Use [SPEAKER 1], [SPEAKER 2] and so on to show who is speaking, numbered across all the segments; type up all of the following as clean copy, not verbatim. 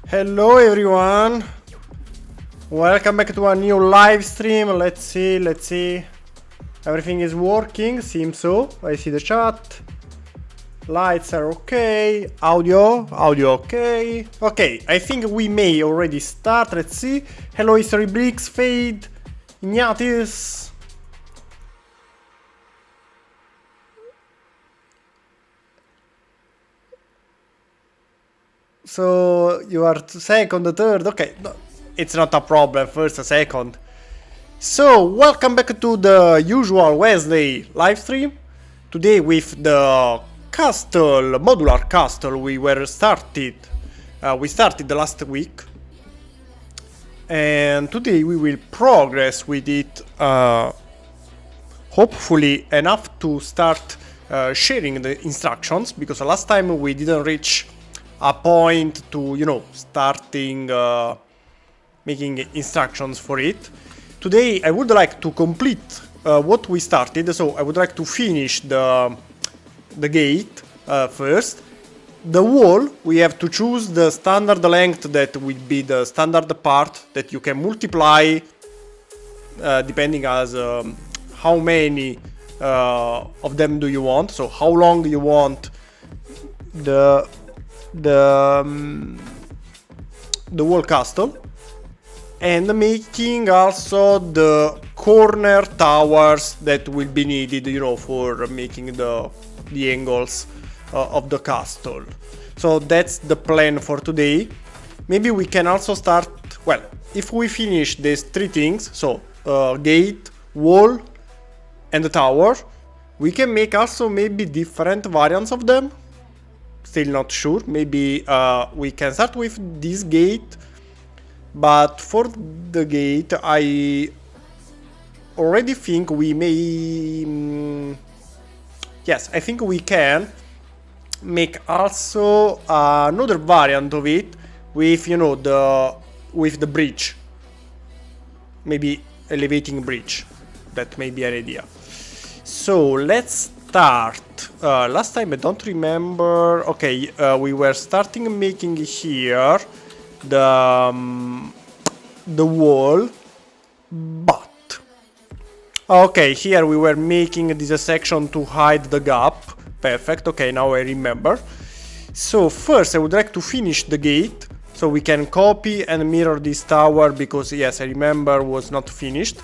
[SPEAKER 1] Hello everyone, welcome back to a new live stream. Let's see. Everything is working, seems so. I see the chat. Lights are okay. Audio okay. Okay, I think we may already start. Let's see. Hello History Bricks, Fade, Ignatius. So you are second, third. Okay, no, it's not a problem. First, second. So welcome back to the usual Wednesday live stream. Today with the castle, modular castle we started the last week, and today we will progress with it. Hopefully enough to start sharing the instructions, because last time we didn't reach a point to, starting making instructions for it. Today I would like to complete what we started, so I would like to finish the gate first. The wall, we have to choose the standard length that will be the standard part that you can multiply depending as how many of them do you want, so how long you want the wall castle, and making also the corner towers that will be needed, for making the angles of the castle. So that's the plan for today. Maybe we can also start, well, if we finish these three things, so gate, wall and the tower, we can make also maybe different variants of them. Still not sure. Maybe we can start with this gate, but for the gate I already think we may yes, I think we can make also another variant of it with, with the bridge, maybe elevating bridge. That may be an idea. So let's start. Last time I don't remember. Okay, we were starting making here the wall, but okay, here we were making this section to hide the gap. Perfect. Okay, now I remember. So first I would like to finish the gate so we can copy and mirror this tower, because yes, I remember was not finished.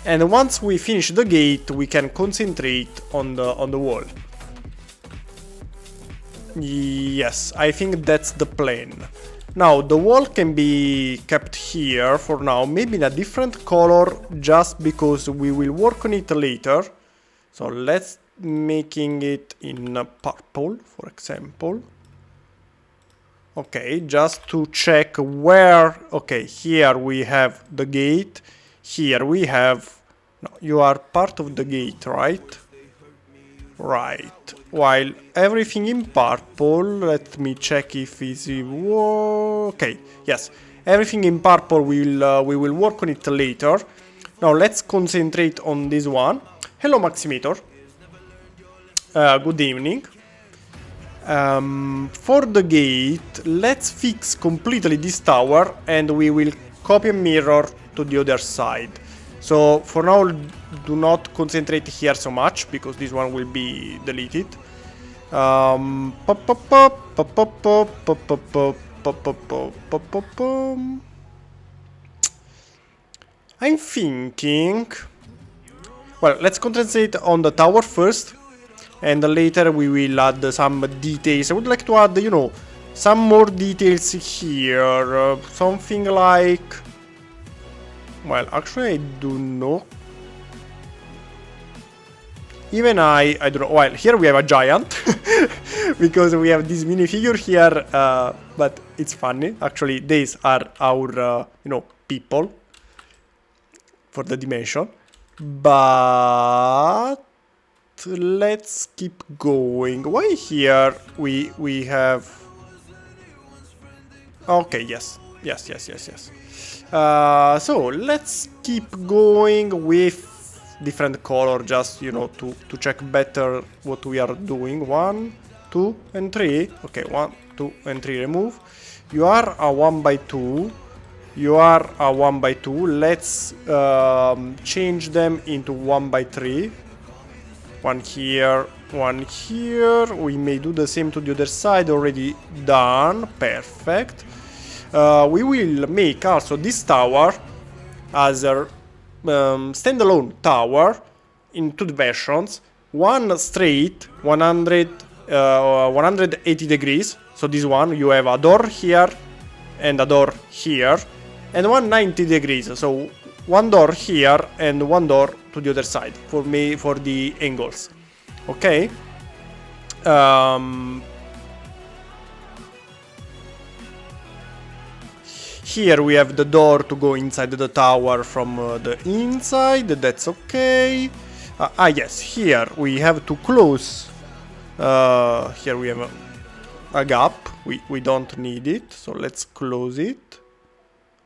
[SPEAKER 1] And once we finish the gate, we can concentrate on the wall. Yes, I think that's the plan. Now, the wall can be kept here for now, maybe in a different color, just because we will work on it later. So let's making it in purple, for example. Okay, just to check where. Okay, here we have the gate. Here we have. No, you are part of the gate, right? Right. While everything in purple, let me check if it's okay. Yes, everything in purple we will work on it later. Now let's concentrate on this one. Hello, Maximator. Good evening. For the gate, let's fix completely this tower, and we will copy and mirror to the other side. So for now, do not concentrate here so much, because this one will be deleted. I'm thinking, well, let's concentrate on the tower first, and later we will add some details. I would like to add, some more details here, something like, well, actually I do know. Even I don't know. Well, here we have a giant because we have this minifigure here, but it's funny. Actually, these are our, people for the dimension. But let's keep going. Why here we have? Okay, yes. So let's keep going with different color, just to check better what we are doing. 1, 2 and 3. Okay, 1, 2 and 3 remove. You are a 1x2. You are a 1x2. Let's change them into 1x3. One here, one here. We may do the same to the other side. Already done. Perfect. We will make also this tower as a standalone tower in two versions. One straight 180 degrees. So this one, you have a door here and a door here, and 190 degrees. So one door here and one door to the other side for the angles. Okay. Here we have the door to go inside the tower from the inside. That's okay. Yes, here we have to close. Here we have a gap. We don't need it, so let's close it.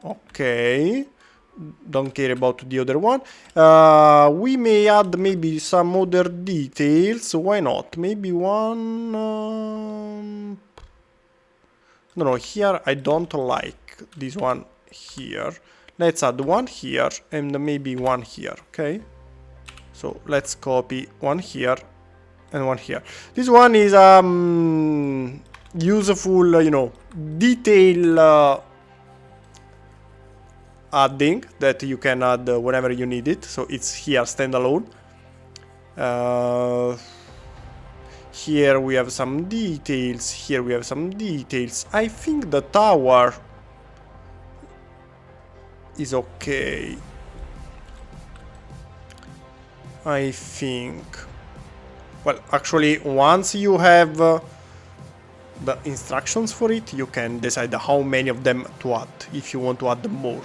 [SPEAKER 1] Okay. Don't care about the other one. We may add maybe some other details. Why not? Maybe one. No, here I don't like this one here. Let's add one here and maybe one here. Okay. So let's copy one here and one here. This one is useful, you know, detail adding that you can add whenever you need it. So it's here standalone. Here we have some details. Here we have some details. I think the tower is okay. I think. Well, actually, once you have the instructions for it, you can decide how many of them to add, if you want to add more.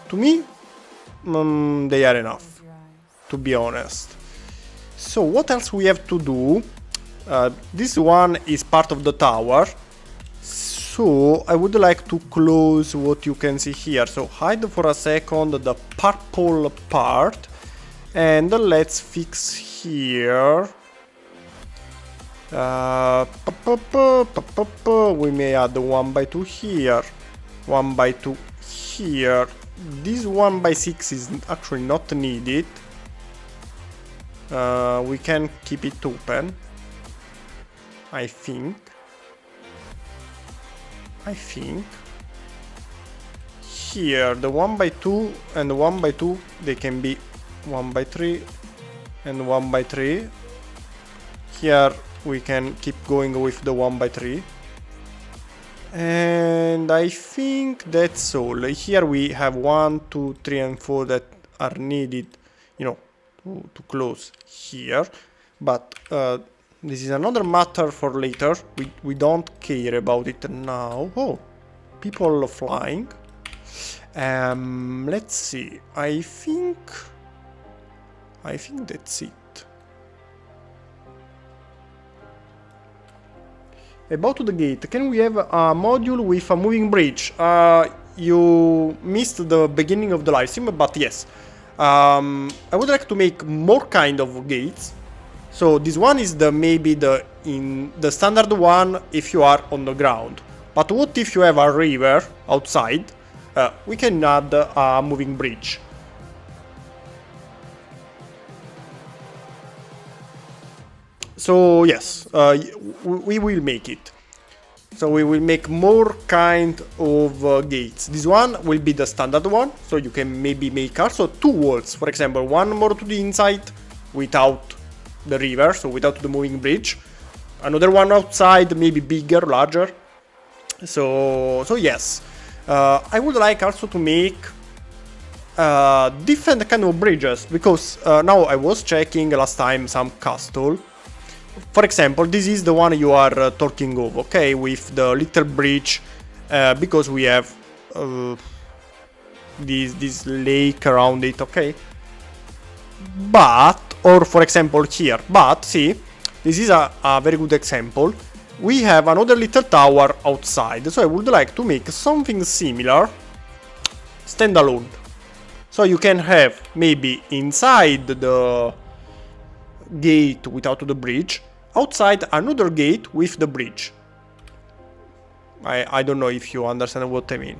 [SPEAKER 1] To me, they are enough, to be honest. So what else we have to do? This one is part of the tower. So I would like to close what you can see here. So hide for a second the purple part. And let's fix here. We may add 1x2 here, 1x2 here. This 1x6 is actually not needed. We can keep it open, I think. Here the 1x2 and the 1x2, they can be 1x3 and 1x3. Here we can keep going with the 1x3. And I think that's all. Here we have 1, 2, 3 and 4 that are needed, you know, to close here. But this is another matter for later. We don't care about it now. Oh, people flying. Let's see. I think that's it. About the gate, can we have a module with a moving bridge? You missed the beginning of the live stream, but yes. I would like to make more kind of gates. So this one is maybe the standard one if you are on the ground. But what if you have a river outside? We can add a moving bridge. So yes, we will make it. So we will make more kind of gates. This one will be the standard one, so you can maybe make also two walls. For example, one more to the inside without the river, so without the moving bridge. Another one outside, maybe bigger, larger. So yes, I would like also to make different kind of bridges, because now I was checking last time some castle. For example, this is the one you are talking of, okay, with the little bridge, because we have this lake around it, okay. But, or for example here, but see, this is a very good example. We have another little tower outside, so I would like to make something similar, standalone. So you can have maybe inside the gate without the bridge, outside another gate with the bridge. I don't know if you understand what I mean.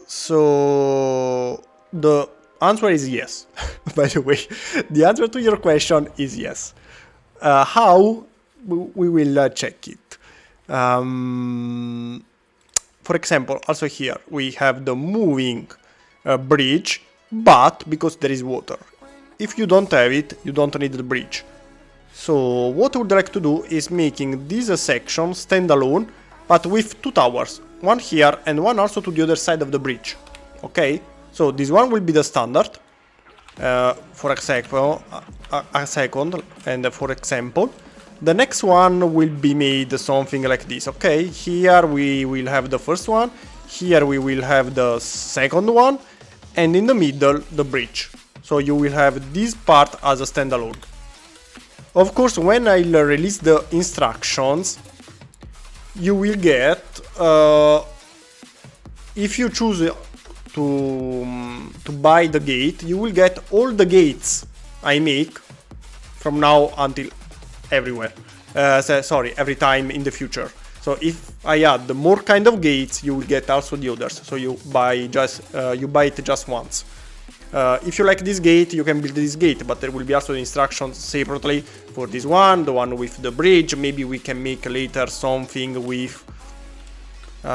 [SPEAKER 1] So the answer is yes. By the way, the answer to your question is yes. How we will check it? For example, also here we have the moving bridge, but because there is water. If you don't have it, you don't need the bridge. So what I would like to do is making this section standalone, but with two towers, one here and one also to the other side of the bridge. Okay, so this one will be the standard. For example, and for example, the next one will be made something like this. Okay, here we will have the first one, here we will have the second one, and in the middle the bridge. So you will have this part as a standalone. Of course, when I'll release the instructions, you will get, if you choose to buy the gate, you will get all the gates I make from now until everywhere. Sorry, every time in the future. So if I add more kind of gates, you will get also the others. So you buy it just once. If you like this gate, you can build this gate, but there will be also the instructions separately for this one, the one with the bridge. Maybe we can make later something with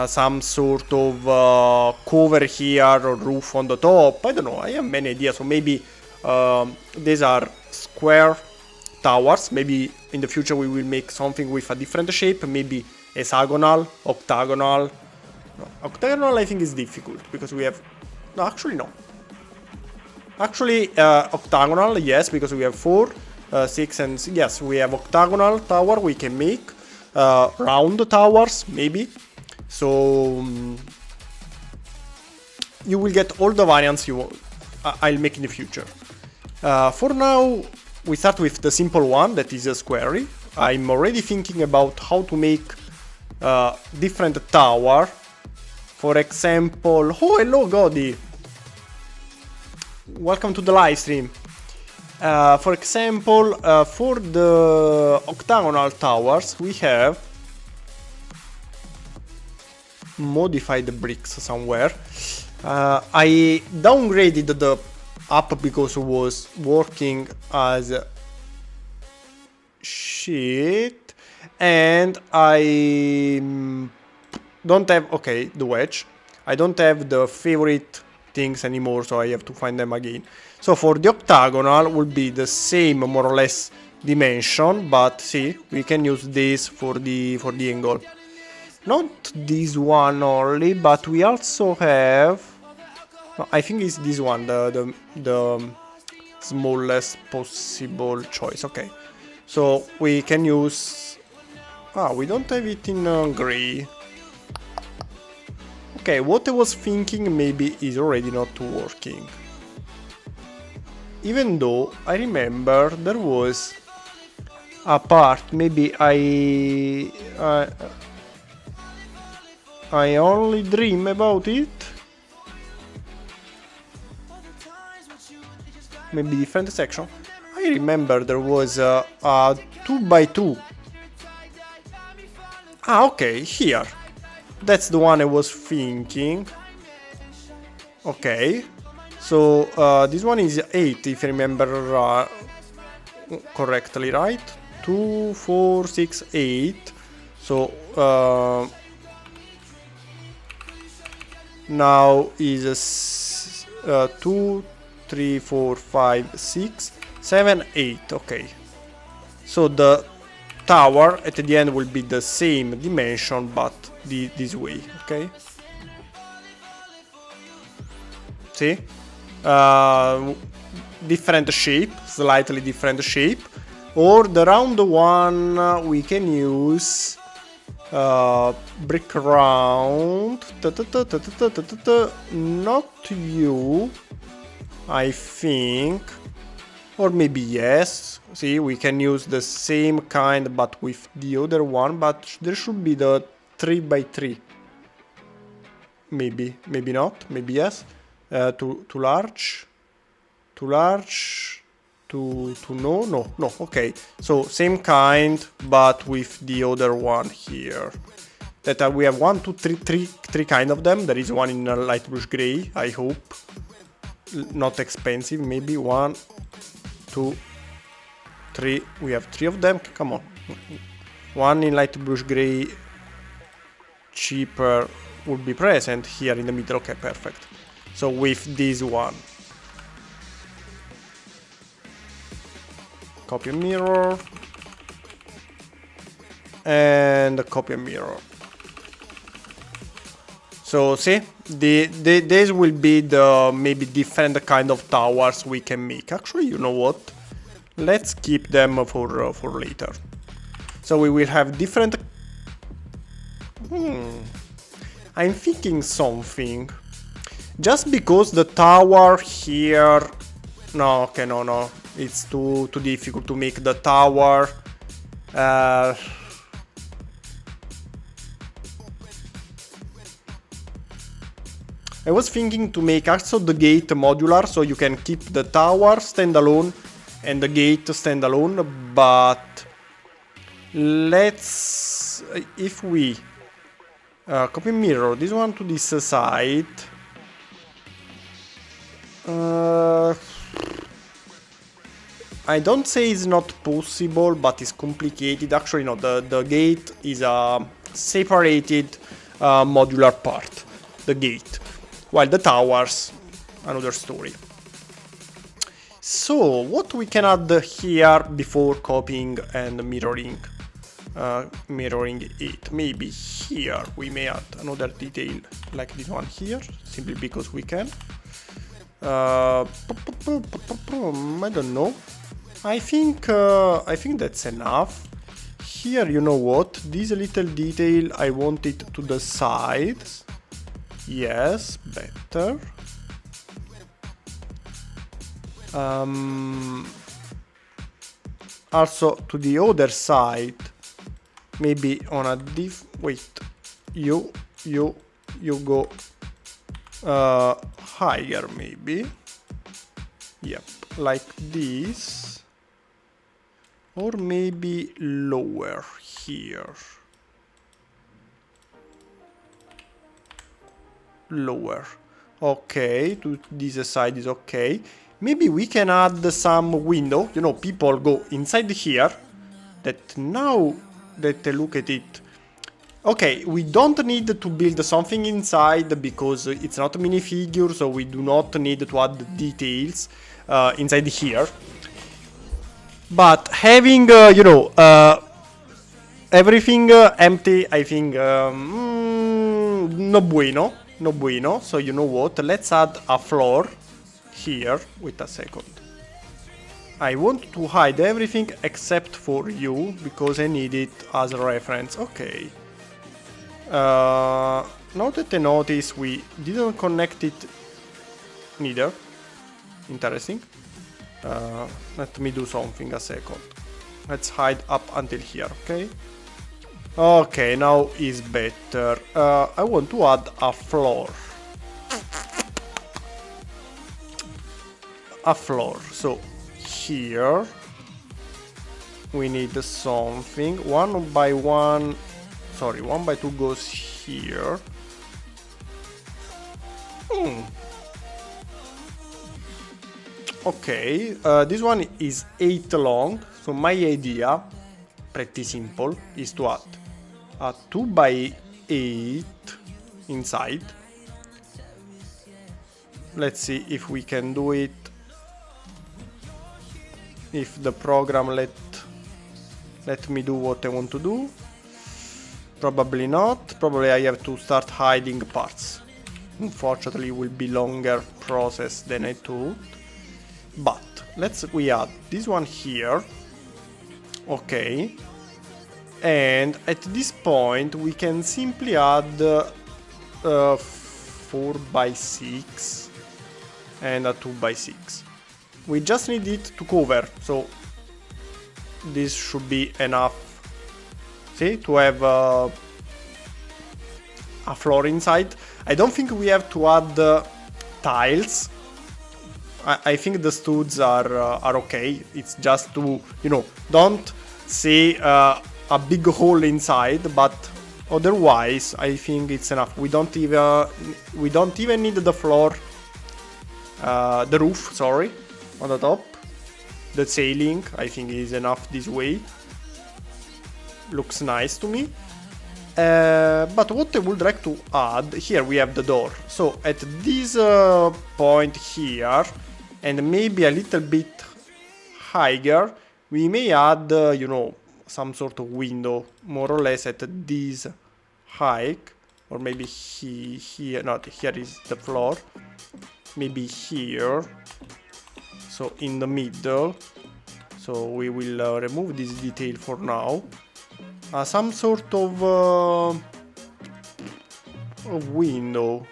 [SPEAKER 1] some sort of cover here or roof on the top. I don't know, I have many ideas. So maybe these are square towers. Maybe in the future we will make something with a different shape, maybe hexagonal, octagonal. No, octagonal I think is difficult because we have... No, actually no. Actually, octagonal, yes, because we have 4, 6, and yes, we have octagonal tower we can make, round towers, maybe. So you will get all the variants I'll make in the future. For now, we start with the simple one, that is a square. I'm already thinking about how to make different tower. For example, oh hello Godi! Welcome to the live stream. For example, for the octagonal towers, we have modified the bricks somewhere. I downgraded the app because it was working as shit, and I don't have, okay, the wedge. I don't have the favorite things anymore, so I have to find them again. So for the octagonal will be the same more or less dimension, but see, we can use this for the angle. Not this one only, but we also have, no, I think it's this one, the smallest possible choice. Okay, so we can use, we don't have it in gray. Okay, what I was thinking maybe is already not working. Even though I remember there was a part, maybe I only dream about it. Maybe different section. I remember there was a 2x2. Okay, here. That's the one I was thinking. Okay, so this one is 8 if I remember correctly, right? 2, 4, 6, 8. So now is 2, 3, 4, 5, 6, 7, 8. Okay, so the tower at the end will be the same dimension, but this way. Okay, see, different shape, slightly different shape. Or the round one we can use brick round. Not you, I think, or maybe yes. See, we can use the same kind but with the other one, but there should be the 3x3. Maybe not, maybe yes. Too large, too large, to know? No, okay. So same kind, but with the other one here. That we have three kind of them. There is one in a light bluish gray, I hope. Not expensive, maybe 1, 2, 3. We have 3 of them, come on. One in light bluish gray, cheaper, would be present here in the middle. Okay, perfect. So with this one. Copy and mirror. And copy and mirror. So see, these will be the maybe different kind of towers we can make. Actually, you know what? Let's keep them for later. So we will have different. I'm thinking something. Just because the tower here. No, okay, no. It's too difficult to make the tower. I was thinking to make also the gate modular, so you can keep the tower standalone and the gate standalone, but let's, if we copy mirror this one to this side, I don't say it's not possible, but it's complicated. Actually, no, the gate is a separated modular part, the gate. While the towers, another story. So, what we can add here before copying and mirroring it? Maybe here we may add another detail like this one here, simply because we can. I don't know. I think that's enough. Here, you know what? This little detail I want it to the sides. Yes, better. Also to the other side, maybe on a wait, you go higher maybe. Yep, like this, or maybe lower here. Lower. Okay, to this side is okay. Maybe we can add some window. You know, people go inside here. That now that I look at it. Okay, we don't need to build something inside because it's not a minifigure, so we do not need to add details inside here. But having, you know, everything empty, I think, no bueno. No bueno, so you know what, let's add a floor here. Wait a second. I want to hide everything except for you, because I need it as a reference. Okay. Now that I notice we didn't connect it neither. Interesting. Let me do something a second. Let's hide up until here, okay? Okay, now is better. I want to add a floor. A floor. So here we need something. 1 by 1. Sorry, 1 by 2 goes here. Okay, this one is 8 long. So my idea, pretty simple, is to add a 2 by 8 inside. Let's see if we can do it. If the program let me do what I want to do. Probably not. Probably I have to start hiding parts. Unfortunately, it will be longer process than I thought. But we add this one here. Okay. And at this point we can simply add 4 by 6 and a 2 by 6. We just need it to cover, so this should be enough. See, to have a floor inside. I don't think we have to add tiles. I think the studs are okay. It's just to, you know, don't see a big hole inside, but otherwise I think it's enough. We don't even need the floor, the roof, sorry, on the top. The ceiling, I think, is enough this way. Looks nice to me. But what I would like to add, here we have the door. So at this point here, and maybe a little bit higher, we may add, you know, some sort of window, more or less at this height, or maybe here, not here is the floor, maybe here, so in the middle. So we will remove this detail for now. Some sort of window.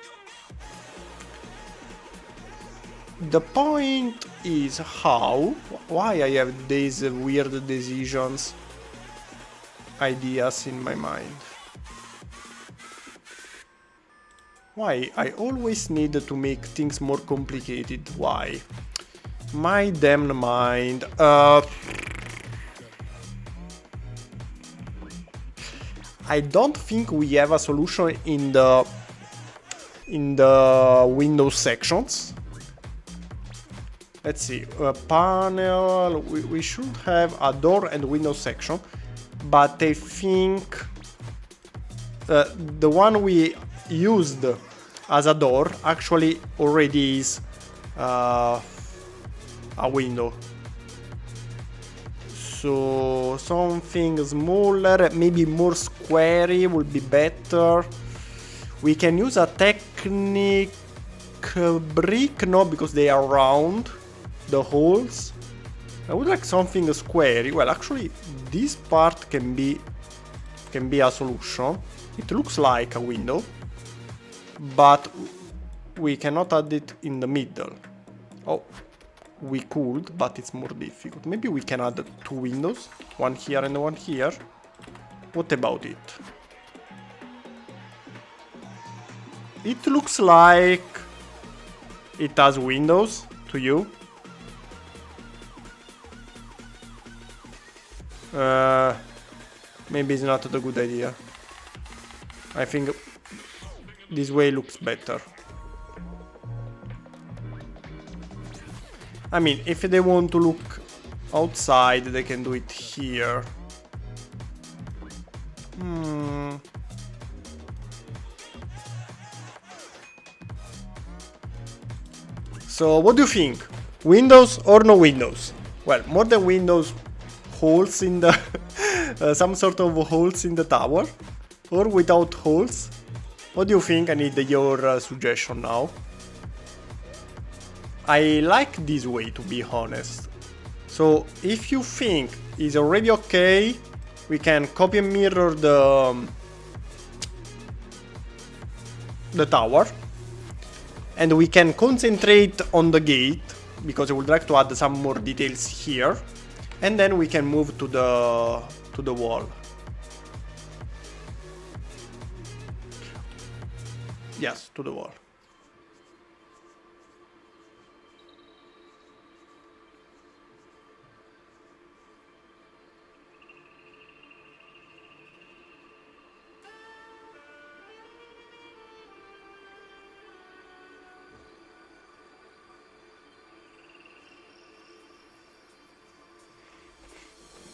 [SPEAKER 1] The point is why I have these weird decisions, ideas in my mind. Why I always need to make things more complicated, why? My damn mind. I don't think we have a solution in the Windows sections. Let's see, panel, we should have a door and window section, but I think the one we used as a door actually already is a window. So something smaller, maybe more squarey would be better. We can use a Technic brick, no, because they are round, the holes. I would like something squarey. Well, actually, this part can be a solution. It looks like a window, but we cannot add it in the middle. Oh. We could, but it's more difficult. Maybe we can add 2 windows, one here and one here. What about it? It looks like it has windows to you. Maybe it's not a good idea. I think this way looks better. I mean, if they want to look outside, they can do it here. So, what do you think? Windows or no windows? Well, more than windows, holes in the... some sort of holes in the tower? Or without holes? What do you think? I need your suggestion now. I like this way, to be honest. So if you think it's already okay, we can copy and mirror the tower, and we can concentrate on the gate, because I would like to add some more details here, and then we can move to the wall. Yes, to the wall.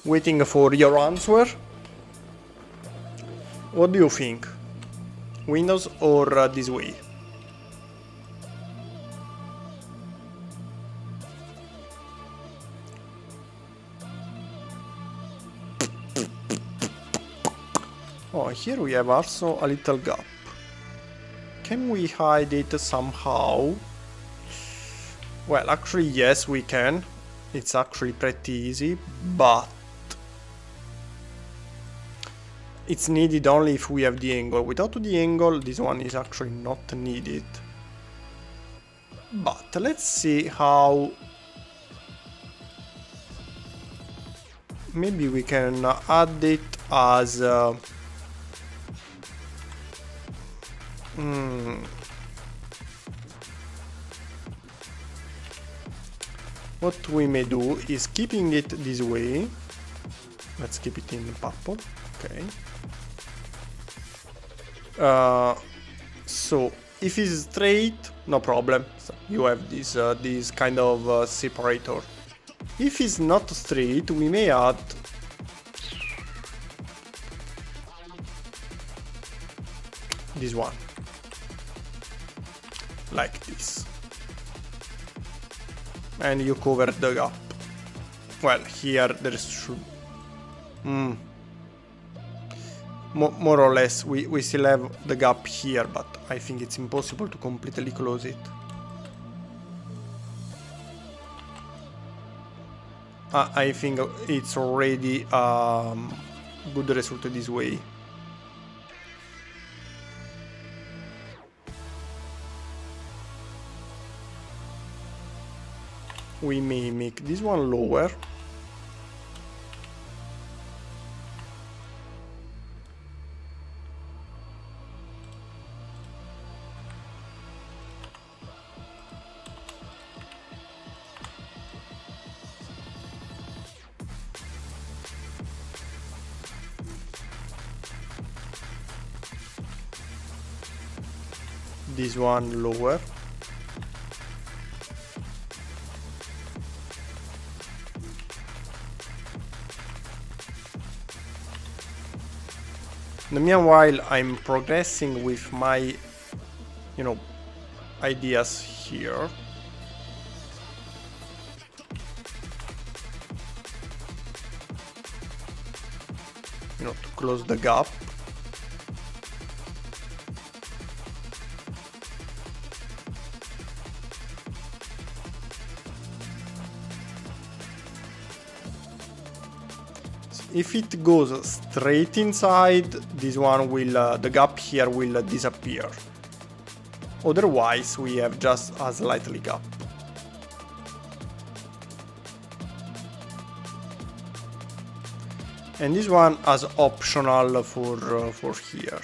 [SPEAKER 1] Waiting for your answer. What do you think? Windows or this way? Oh, here we have also a little gap. Can we hide it somehow? Well, actually yes, we can. It's actually pretty easy, but it's needed only if we have the angle. Without the angle, this one is actually not needed. But let's see how... Maybe we can add it as... what we may do is keeping it this way. Let's keep it in purple. Okay. So if it's straight, no problem. So you have this kind of separator. If it's not straight, we may add this one, like this, and you cover the gap. Well, here there should more or less we still have the gap here, but I think it's impossible to completely close it. I think it's already good result this way. We may make this one lower. This one lower. In the meanwhile, I'm progressing with my, ideas here. To close the gap. If it goes straight inside, this one will, the gap here will disappear. Otherwise, we have just a slightly gap. And this one as optional for here.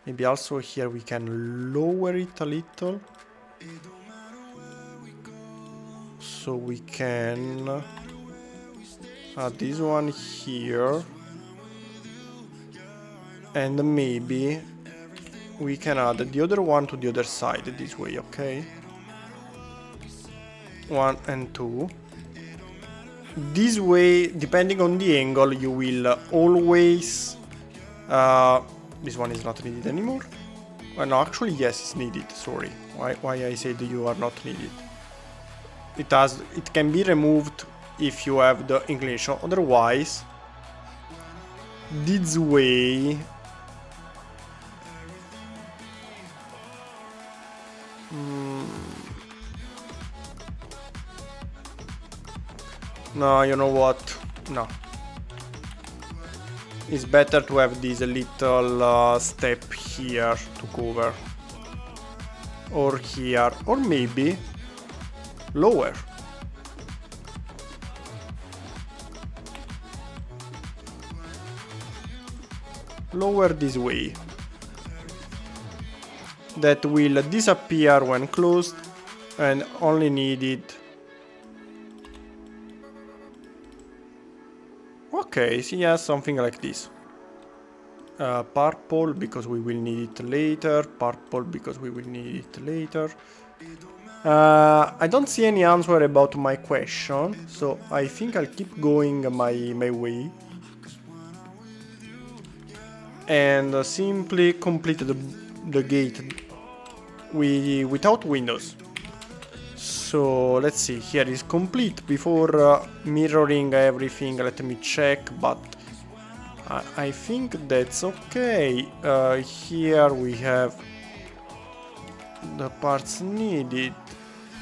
[SPEAKER 1] Maybe also here we can lower it a little. So we can add this one here, and maybe we can add the other one to the other side this way, okay? 1 and 2. This way, depending on the angle, you will always... this one is not needed anymore. Well, no, actually, yes, it's needed, sorry. Why I said you are not needed. It can be removed if you have the inclination, otherwise this way no, you know what, no, it's better to have this little step here to cover, or here, or maybe lower. Lower this way. That will disappear when closed and only needed. Okay, so yeah, something like this. Purple because we will need it later. Purple because we will need it later. I don't see any answer about my question, so I think I'll keep going my way. And simply complete the gate without windows. So let's see, here is complete. Before mirroring everything, let me check, but I think that's okay. Here we have the parts needed.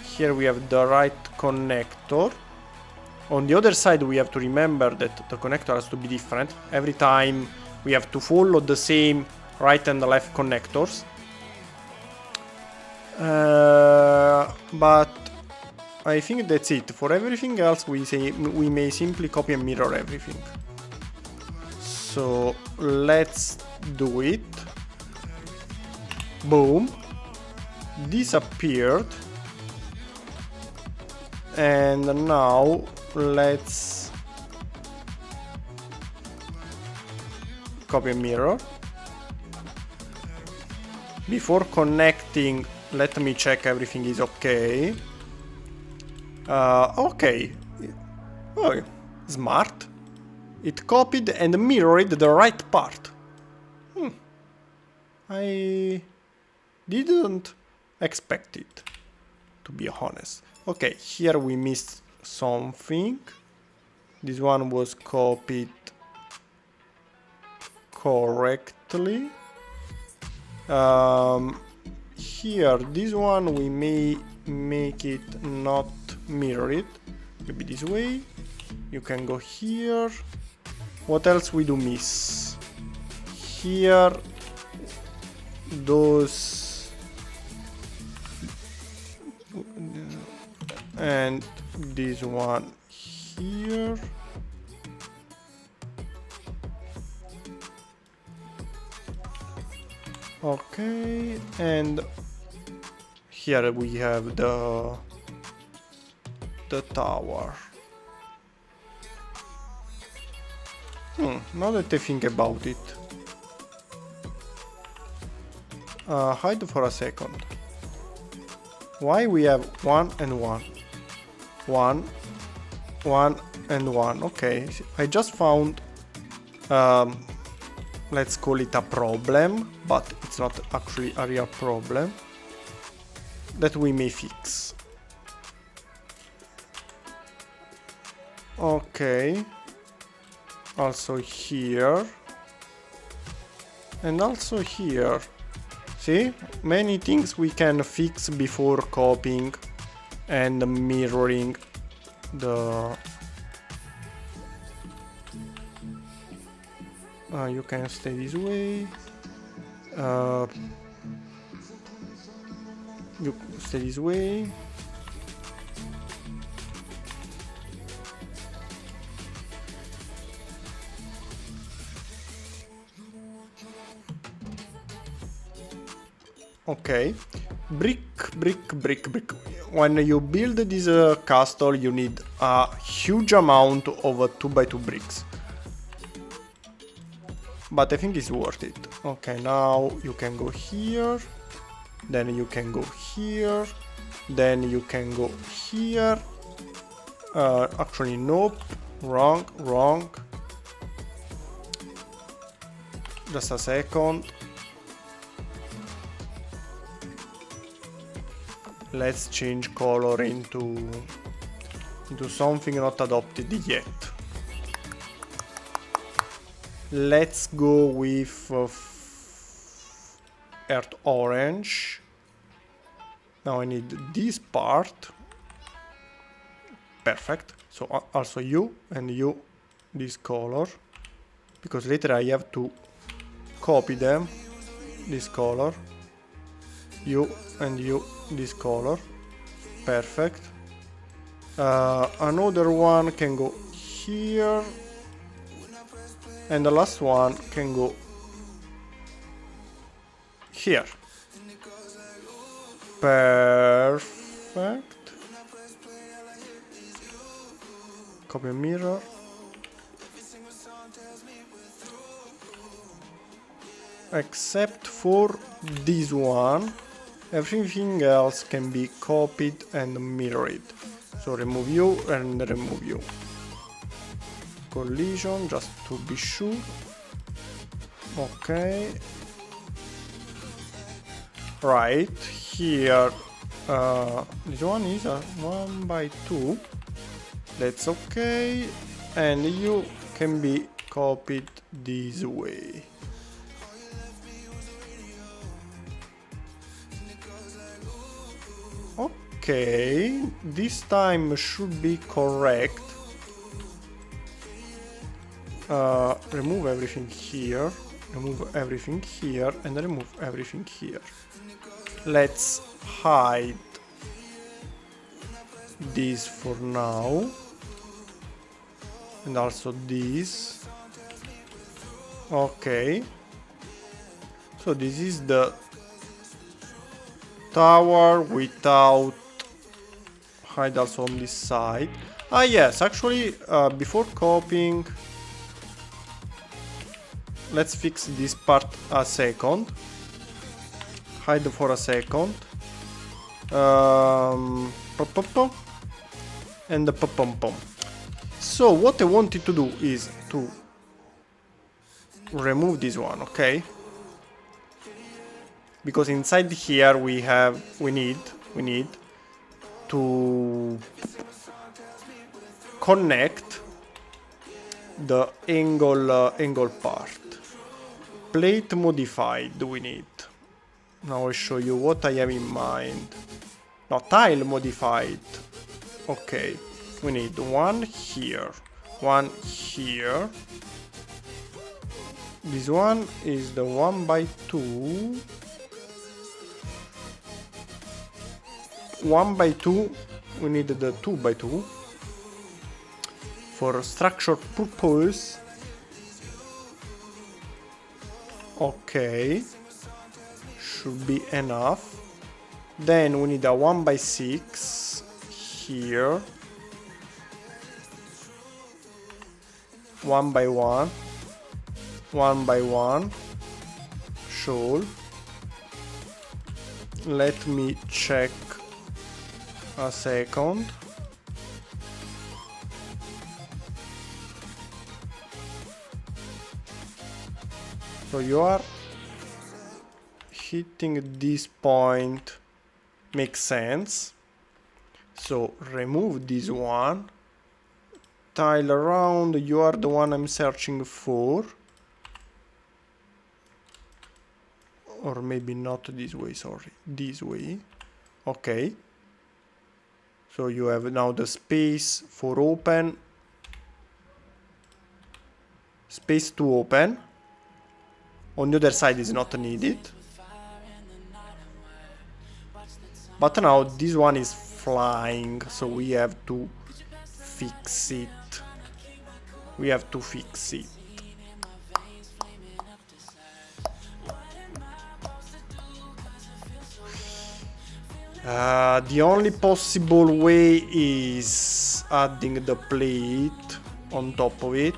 [SPEAKER 1] Here we have the right connector. On the other side we have to remember that the connector has to be different. Every time we have to follow the same right and left connectors. But I think that's it. For everything else we may simply copy and mirror everything. So let's do it. Boom. disappeared. And now let's copy and mirror. Before connecting, let me check everything is okay. Okay. Oh, smart. It copied and mirrored the right part. I didn't expect it, to be honest. Okay, here we missed something. This one was copied correctly. Here, this one we may make it not mirrored. Maybe this way. You can go here. What else we do miss? Here, those, and this one here. Okay, and here we have the tower. Now that I think about it, hide for a second. Why we have 1 and 1? 1, 1 and 1. Okay, I just found, let's call it a problem, but it's not actually a real problem, that we may fix. Okay, also here, and also here. See, many things we can fix before copying and mirroring the... you can stay this way. You stay this way. Okay, brick. When you build this castle, you need a huge amount of 2x2 bricks. But I think it's worth it. Okay, now you can go here, then you can go here, then you can go here. Actually, nope, wrong. Just a second. Let's change color into something not adopted yet. Let's go with earth orange. Now I need this part. Perfect. So also you and you this color, because later I have to copy them. This color. You and you this color. Perfect. Another one can go here, and the last one can go here. Perfect. Copy and mirror. Except for this one. Everything else can be copied and mirrored. So remove you and remove you. Collision, just to be sure. Okay. Right, here, this one is a 1x2. That's okay. And you can be copied this way. Okay, this time should be correct. Remove everything here, remove everything here, and remove everything here. Let's hide this for now, and also this. Okay, so this is the tower without hide also on this side. Ah yes, actually before copying, let's fix this part a second. Hide for a second. Pop, pop, pop. And the pop pom pom. So what I wanted to do is to remove this one, okay? Because inside here we need to connect the angle part. Plate modified we need. Now I'll show you what I have in mind. No, tile modified. Okay, we need one here, one here. This one is the 1x2. 1x2, we need the 2x2 for structure purpose. Okay, should be enough. Then we need a 1x6 here, 1x1, 1x1. Sure. Let me check a second. So you are hitting this point, makes sense. So remove this one, tile around, you are the one I'm searching for. Or maybe not this way, sorry, this way. Okay. So you have now the space for open, space to open. On the other side is not needed. But now this one is flying, so we have to fix it. We have to fix it. The only possible way is adding the plate on top of it.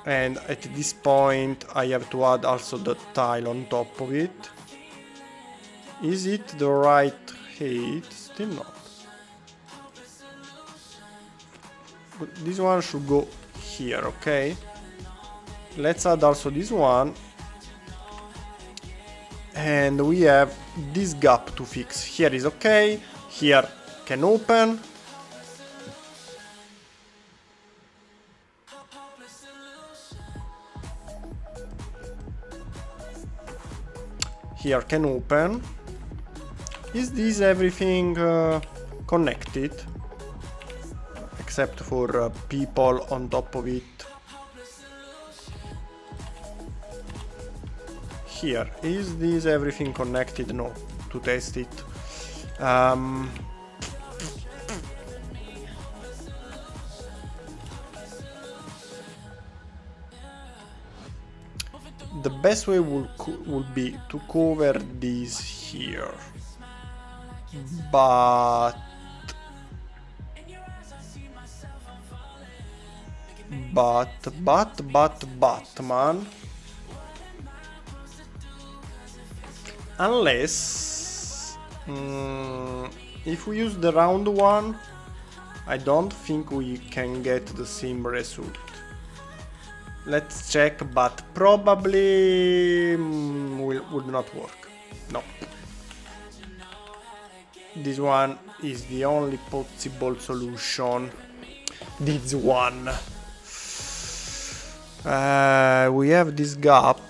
[SPEAKER 1] And at this point I have to add also the tile on top of it. Is it the right height? Still not. But this one should go here, okay? Let's add also this one. And we have this gap to fix. Here is okay. Here can open. Here can open. Is this everything connected? Except for people on top of it. Here, is this everything connected? No, to test it. The best way would be to cover this here, but man, unless if we use the round one, I don't think we can get the same result. Let's check, but probably would not work. No. This one is the only possible solution. This one. We have this gap.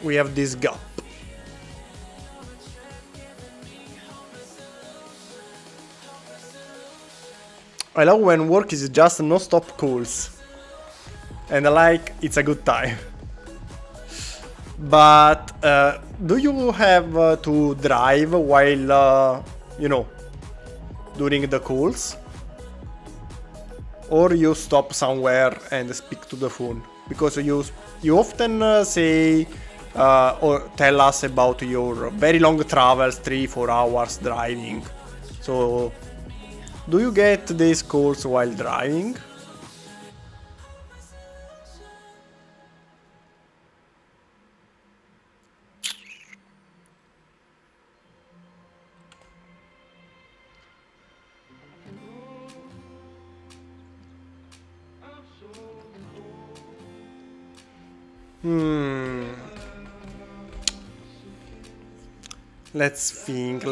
[SPEAKER 1] We have this gap. I love when work is just non-stop calls. And like, it's a good time. But do you have to drive while, you know, during the calls? or you stop somewhere and speak to the phone, because you often say or tell us about your very long travels, 3-4 hours driving. So do you get these calls while driving? Let's think.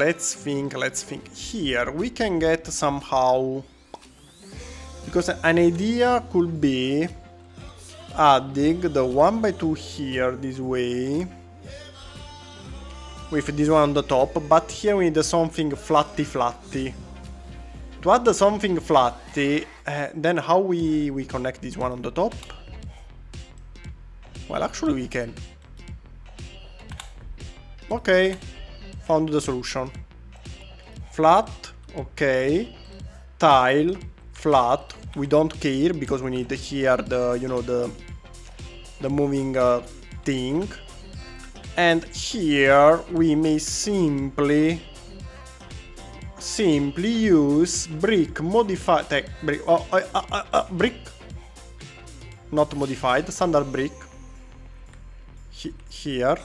[SPEAKER 1] Here we can get somehow, because an idea could be adding the 1x2 here this way, with this one on the top, but here we need something flatty. To add something flatty, then how we connect this one on the top? Well, actually we can. Okay, found the solution. Flat, okay. Tile, flat. We don't care because we need here the the moving thing. And here we may simply use brick modified brick, not modified, standard brick. Here,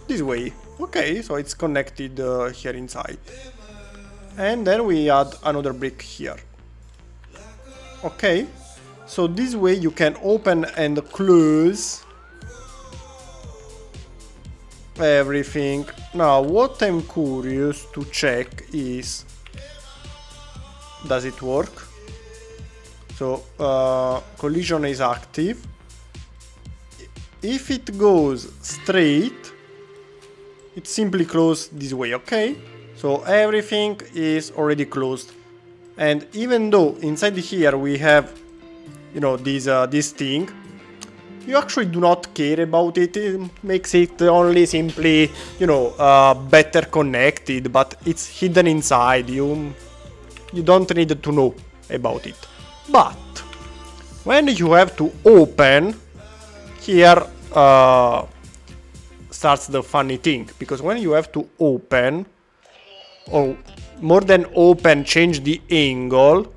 [SPEAKER 1] this way. Okay, so it's connected here inside. And then we add another brick here. Okay, so this way you can open and close everything. Now, what I'm curious to check is, does it work? So, collision is active. If it goes straight, it simply closes this way, okay? So everything is already closed. And even though inside here we have, this thing, you actually do not care about it. It makes it only simply, better connected, but it's hidden inside. You don't need to know about it. But when you have to open, here starts the funny thing, because when you have to open, or more than open, change the angle,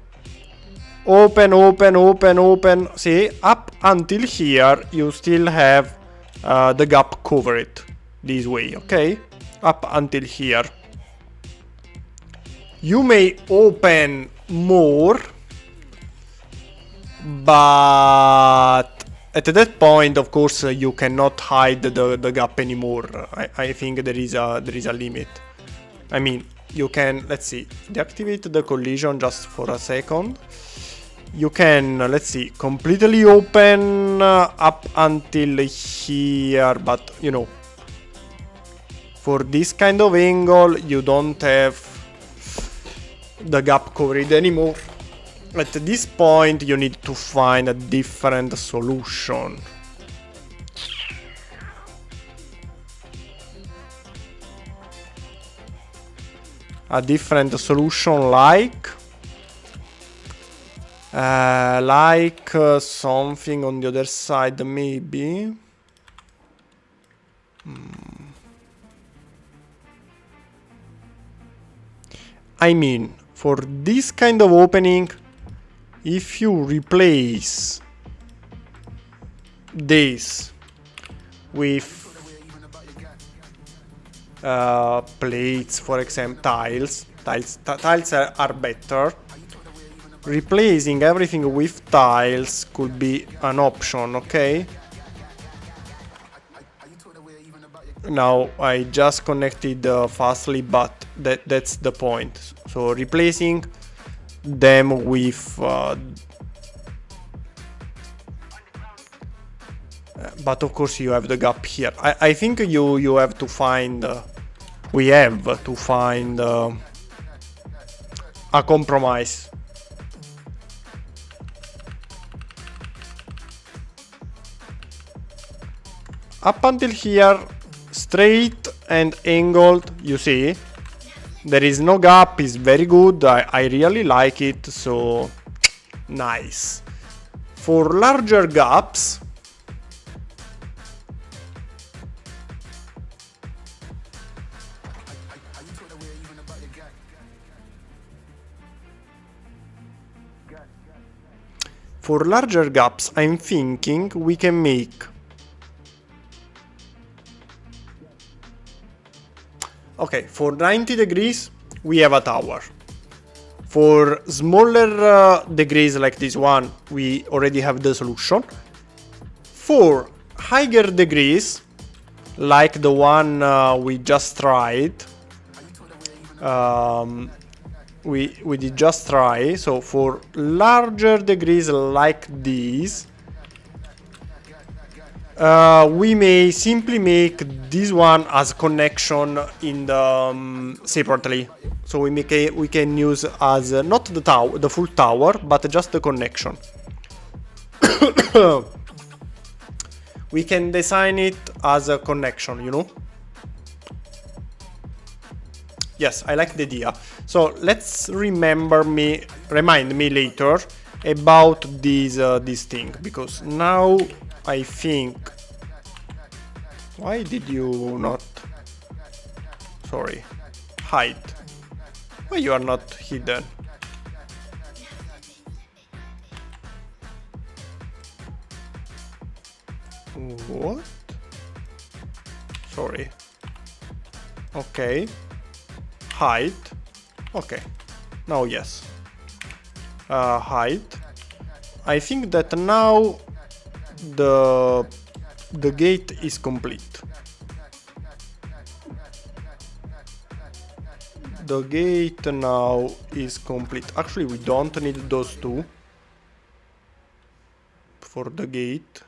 [SPEAKER 1] open, see, up until here you still have the gap covered this way, okay? Up until here. You may open more, but at that point, of course, you cannot hide the gap anymore. I think there is a limit. I mean, you can, let's see, deactivate the collision just for a second. You can, let's see, completely open up until here, but for this kind of angle, you don't have the gap covered anymore. At this point, you need to find a different solution. A different solution like something on the other side, maybe. I mean, for this kind of opening, if you replace this with plates, for example, tiles are better. Replacing everything with tiles could be an option, okay? Now I just connected fastly, but that's the point. So replacing them with but of course you have the gap here. I think you have to find we have to find a compromise. Up until here, straight and angled, you see, there is no gap, is very good. I really like it, so Nice. For larger gaps, I'm thinking we can make... Okay, for 90 degrees, we have a tower. For smaller degrees like this one, we already have the solution. For higher degrees, like the one we just tried, we did just try. So for larger degrees like this, we may simply make this one as connection in the separately. So we can use as not the full tower, but just the connection. We can design it as a connection, you know. Yes, I like the idea. So let's remind me later about this thing, because now I think... Why did you not... Sorry. Hide. Why you are not hidden? What? Sorry. Okay. Hide. Okay. Now yes. Hide. I think that now the gate is complete. The gate now is complete. Actually, we don't need those two for the gate.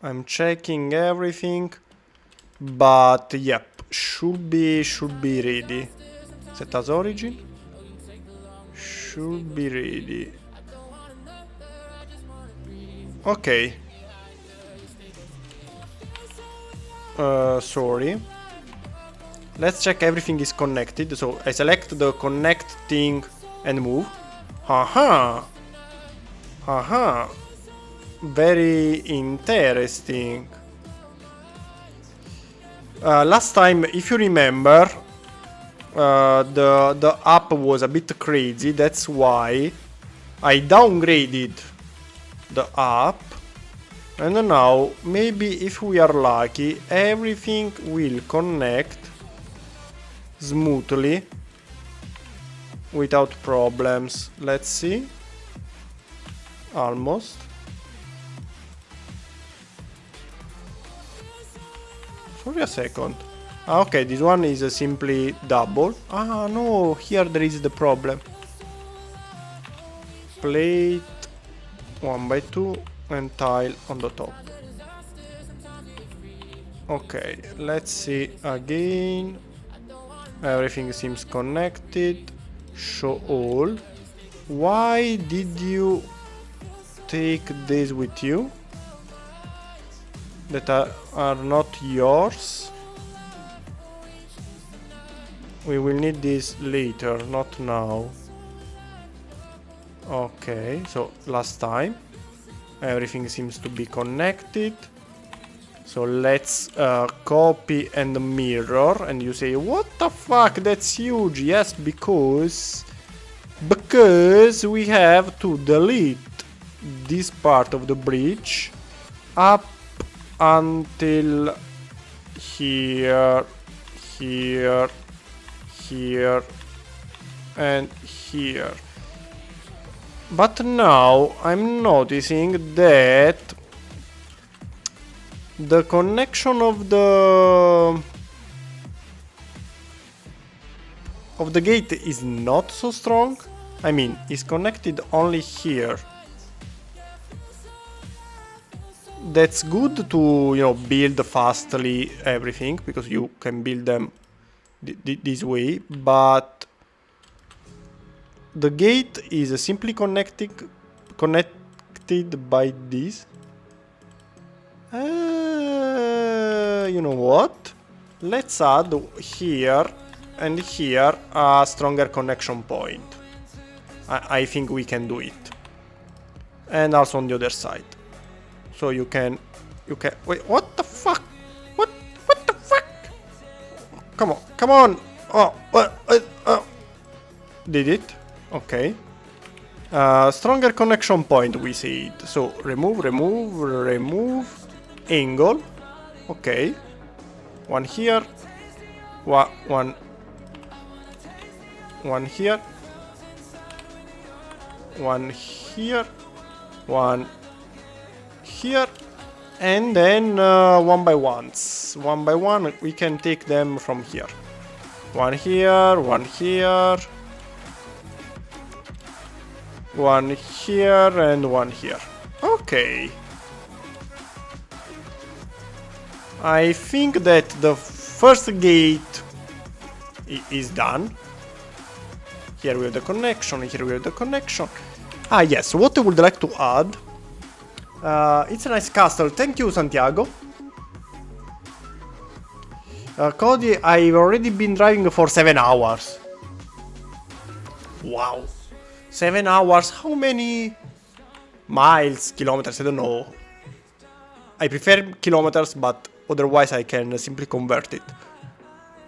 [SPEAKER 1] I'm checking everything, but yep, should be ready. Set as origin. Should be ready. Okay. Sorry. Let's check everything is connected. So I select the connect thing and move. Haha. Haha. Very interesting. Last time, if you remember, the app was a bit crazy. That's why I downgraded the app. And now, maybe if we are lucky, everything will connect smoothly without problems. Let's see. Almost. For a second. Okay, this one is simply double. Ah, no, here there is the problem. Plate 1x2 and tile on the top. Okay, let's see again. Everything seems connected. Show all. Why did you take this with you? That are not yours. We will need this later, not now. Okay, so last time. Everything seems to be connected. So let's copy and mirror. And you say, what the fuck? That's huge. Yes, because we have to delete this part of the bridge up until here, here, here, and here. But now I'm noticing that the connection of the gate is not so strong. I mean, it's connected only here. That's good to, you know, build fastly everything, because you can build them this way, but the gate is simply connected by this. You know what? Let's add here and here a stronger connection point. I think we can do it. And also on the other side. So you can wait, what the fuck? What the fuck? Come on. Oh. Did it? Okay. Stronger connection point, we said. So remove. Angle. Okay. One here. One here. One here. One here. And then one by ones. One by one, we can take them from here. One here. One here. One here and one here. Okay. I think that the first gate is done. Here we have the connection, here we have the connection. Ah yes, what I would like to add. It's a nice castle, thank you Santiago. Cody, I've already been driving for 7 hours. Wow. 7 hours, how many miles, kilometers, I don't know. I prefer kilometers, but otherwise I can simply convert it.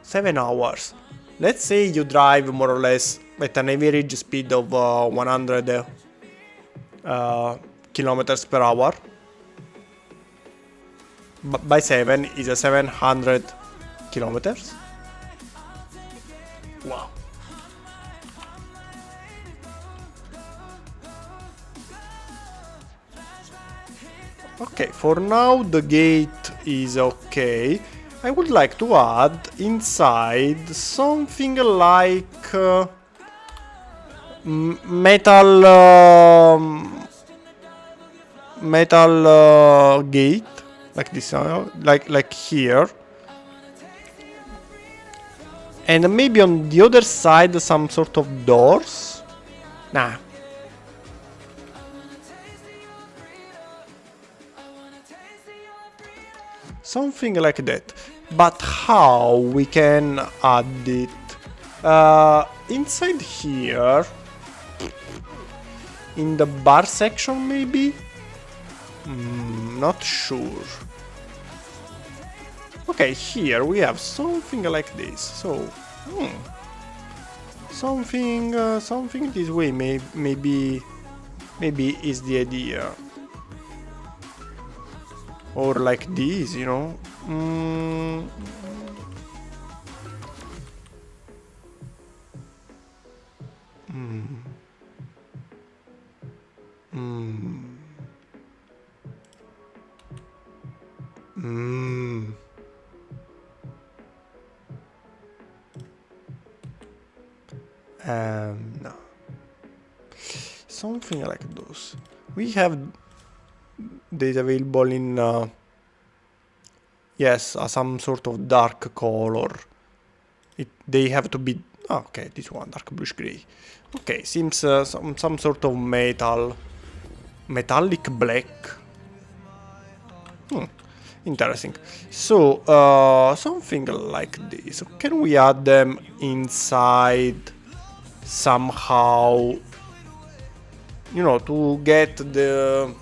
[SPEAKER 1] 7 hours. Let's say you drive more or less at an average speed of 100 kilometers per hour. By 7 is a 700 kilometers. Wow. Okay, for now the gate is okay. I would like to add inside something like metal gate, like this, like here, and maybe on the other side some sort of doors. Nah. Something like that. But how we can add it? Inside here, in the bar section maybe? Not sure. Okay, here we have something like this. So, something this way maybe is the idea. Or like this, you know. No. Something like those. We have these available in yes, some sort of dark color. They have to be okay. This one, dark bluish gray. Okay, seems some sort of metallic black. Interesting. So something like this. Can we add them inside somehow? You know, to get the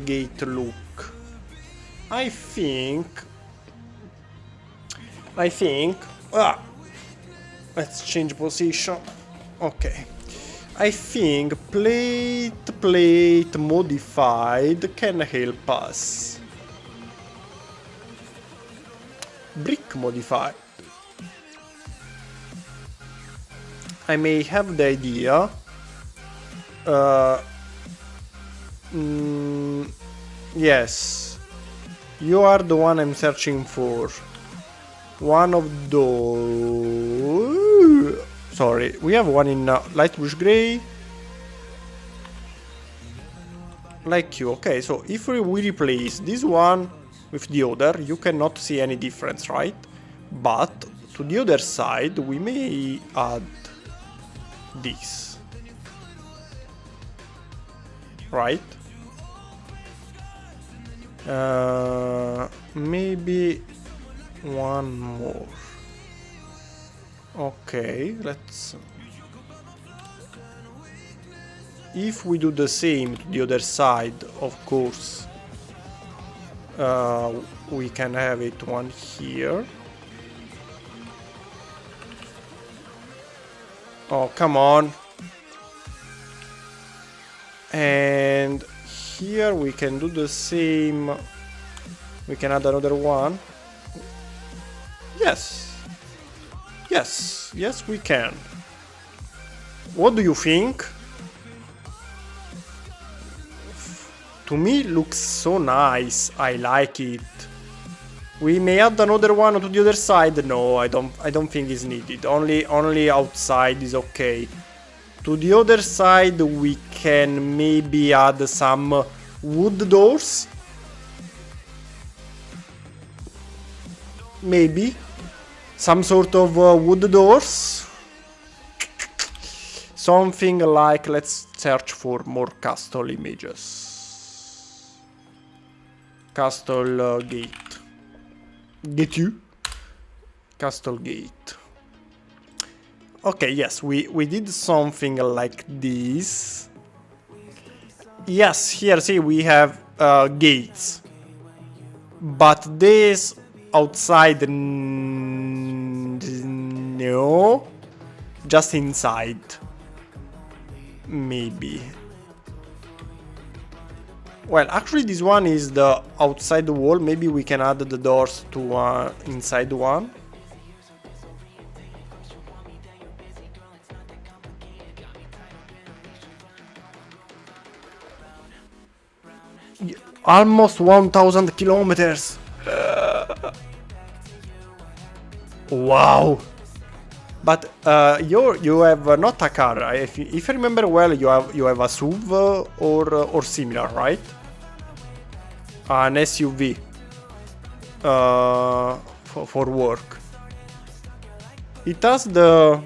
[SPEAKER 1] gate look. I think let's change position. Okay, I think plate modified can help us. Brick modified. I may have the idea. Yes, you are the one I'm searching for. One of those. Sorry, we have one in light bluish gray. Like you. Okay, so if we replace this one with the other, you cannot see any difference, right? But to the other side, we may add this. Right? Maybe one more. Okay, let's... If we do the same to the other side, of course, we can have it one here. Oh, come on. And here we can do the same. We can add another one. Yes. Yes. Yes, we can. What do you think? To me, looks so nice. I like it. We may add another one to the other side. No, I don't think it's needed. Only outside is okay. To the other side, we can maybe add some wood doors. Maybe some sort of wood doors. Something like, let's search for more castle images. Castle gate. Get you? Castle gate. Okay, yes, we did something like this. Yes, here, see, we have gates. But this outside, no. Just inside. Maybe. Well, actually this one is the outside wall. Maybe we can add the doors to inside one. Almost 1000 kilometers. Wow. But you have not a car. If I remember well, you have a SUV or similar, right? An SUV for work. It has the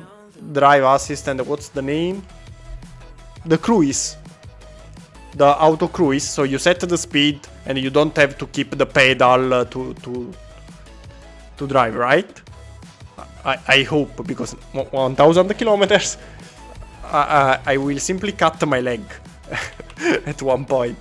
[SPEAKER 1] drive assistant. What's the name? The cruise. The auto cruise. So you set the speed and you don't have to keep the pedal to drive, right? I hope, because 1000 kilometers, I will simply cut my leg at one point.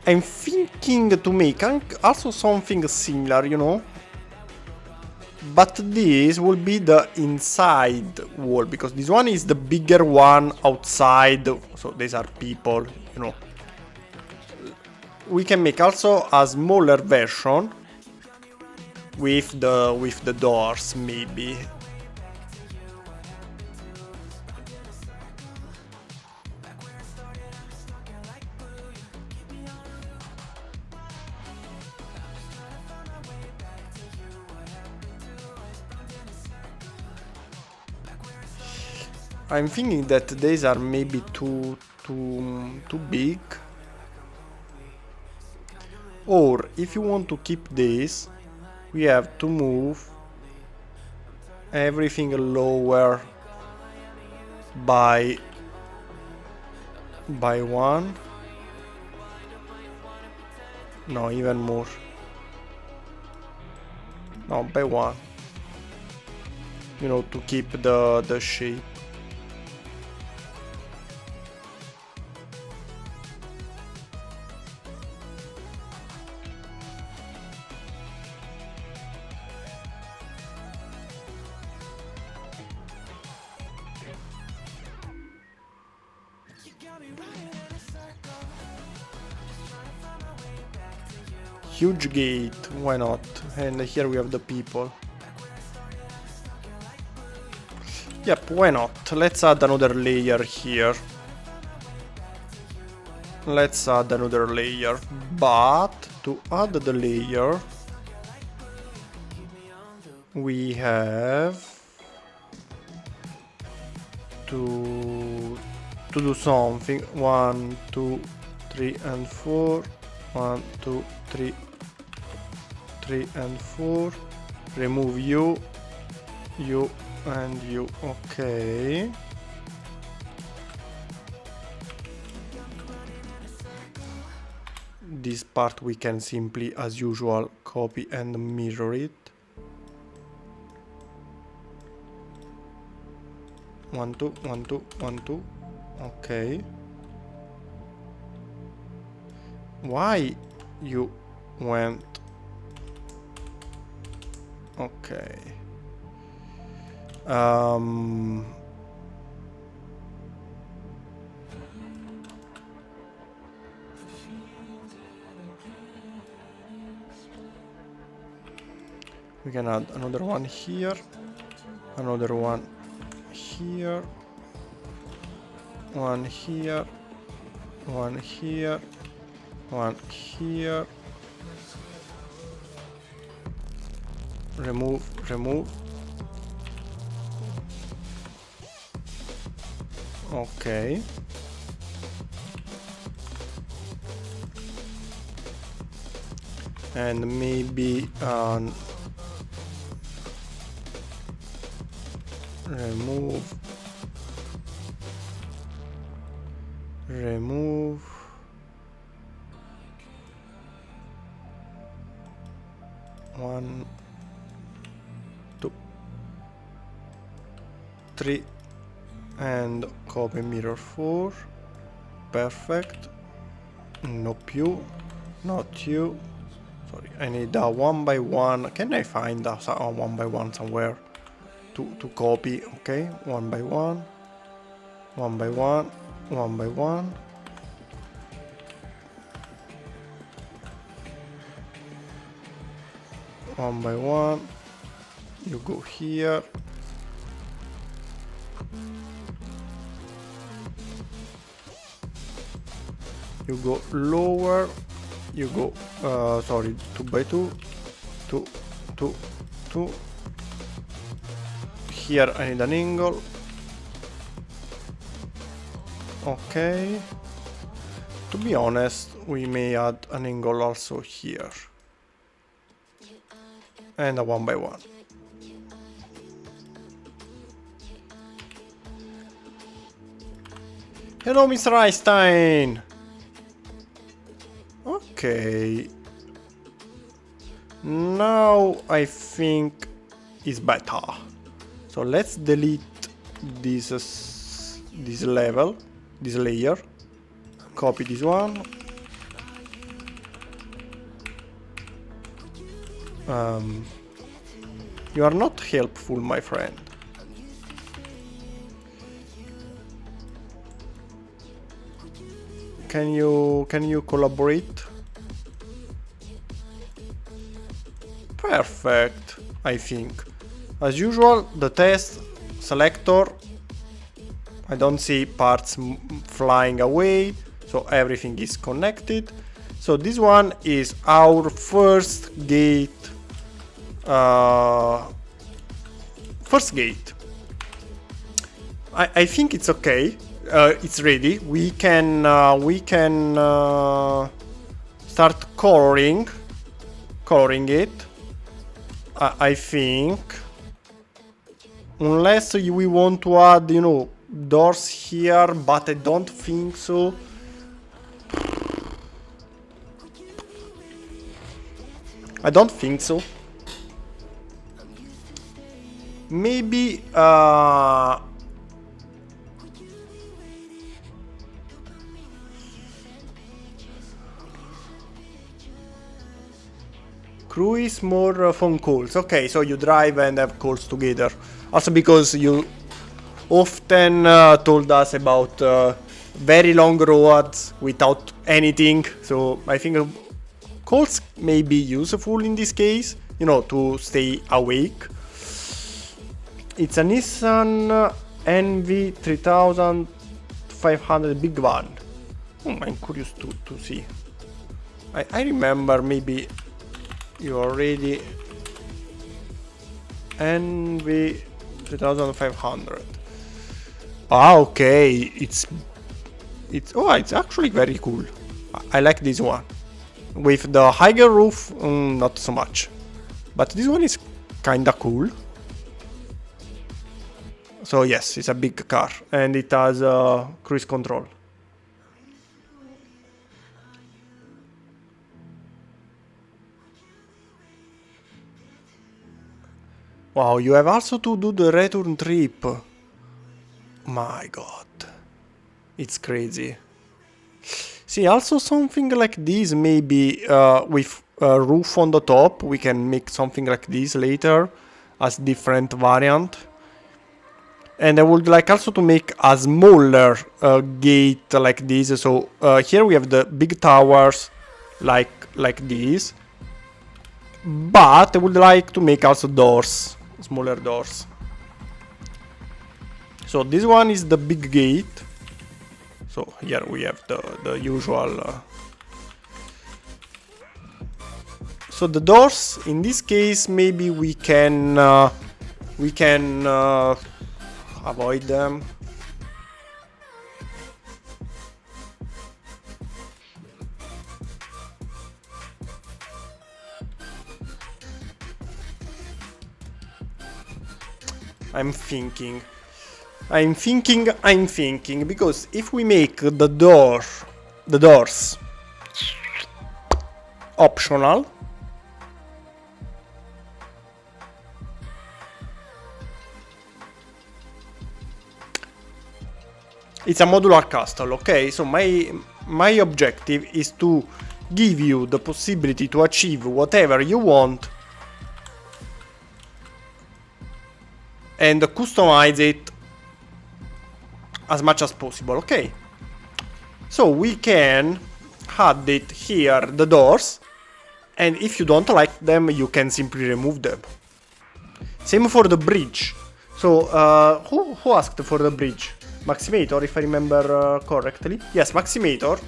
[SPEAKER 1] I'm thinking to make also something similar, you know. But this will be the inside wall, because this one is the bigger one outside. So these are people, you know. We can make also a smaller version with the doors, maybe. I'm thinking that these are maybe too big. Or if you want to keep this, we have to move everything lower by one. No, even more. No, by one. You know, to keep the shape. Huge gate, why not? And here we have the people. Yep, why not? Let's add another layer here. Let's add another layer. But to add the layer, we have to do something. 1, 2, 3, and 4. 1, 2, 3, 3 and 4. Remove you, you and you. Okay. This part we can simply, as usual, copy and mirror it. 1, 2, 1, 2, 1, 2. Okay. Why you went? Okay. We can add another one here, another one here, one here, one here, one here. Remove, remove. Okay. And maybe remove, remove. 1, 2, 3, and copy mirror 4. Perfect. Nope, you, not you. Sorry, I need a 1 by 1. Can I find a 1 by 1 somewhere to copy? Okay, 1 by 1, 1 by 1, 1 by 1. One by one, you go here. You go lower, you go, sorry, 2 by 2, 2, 2, 2. Here I need an angle. Okay. To be honest, we may add an angle also here. And a 1 by 1. Hello, Mr. Einstein! Okay. Now I think it's better. So let's delete this level, this layer. Copy this one. You are not helpful, my friend. Can you collaborate? Perfect, I think. As usual, the test selector, I don't see parts flying away, so everything is connected. So this one is our first gate. First gate. I think it's okay. It's ready. We can start coloring it. I think, unless we want to add, you know, doors here, but I don't think so. I don't think so. Maybe cruise, more phone calls. Okay, so you drive and have calls together. Also because you often told us about very long roads without anything. So I think calls may be useful in this case, you know, to stay awake. It's a Nissan NV 3500 big one. I'm curious to see. I remember maybe you already NV 3500. Ah, okay. It's actually very cool. I like this one. With the higher roof, not so much. But this one is kinda cool. So yes, it's a big car and it has cruise control. Wow, you have also to do the return trip. My god. It's crazy. See, also something like this, maybe with a roof on the top. We can make something like this later as different variant. And I would like also to make a smaller gate like this. So here we have the big towers like this. But I would like to make also doors, smaller doors. So this one is the big gate. So here we have the usual. So the doors, in this case, maybe we can avoid them. I'm thinking, because if we make the doors optional, it's a modular castle, okay? So my objective is to give you the possibility to achieve whatever you want and customize it as much as possible, okay? So we can add it here, the doors, and if you don't like them, you can simply remove them. Same for the bridge. So who asked for the bridge? Maximator, if I remember correctly. Yes, Maximator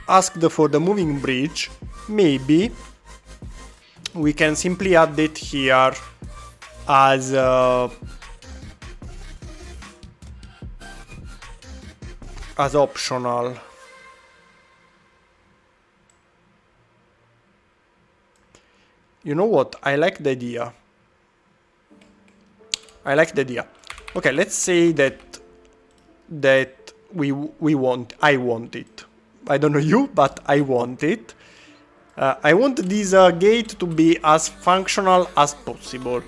[SPEAKER 1] asked for the moving bridge. Maybe we can simply add it here as optional. You know what? I like the idea. Okay, let's say that I want it. I don't know you, but I want it. I want this gate to be as functional as possible.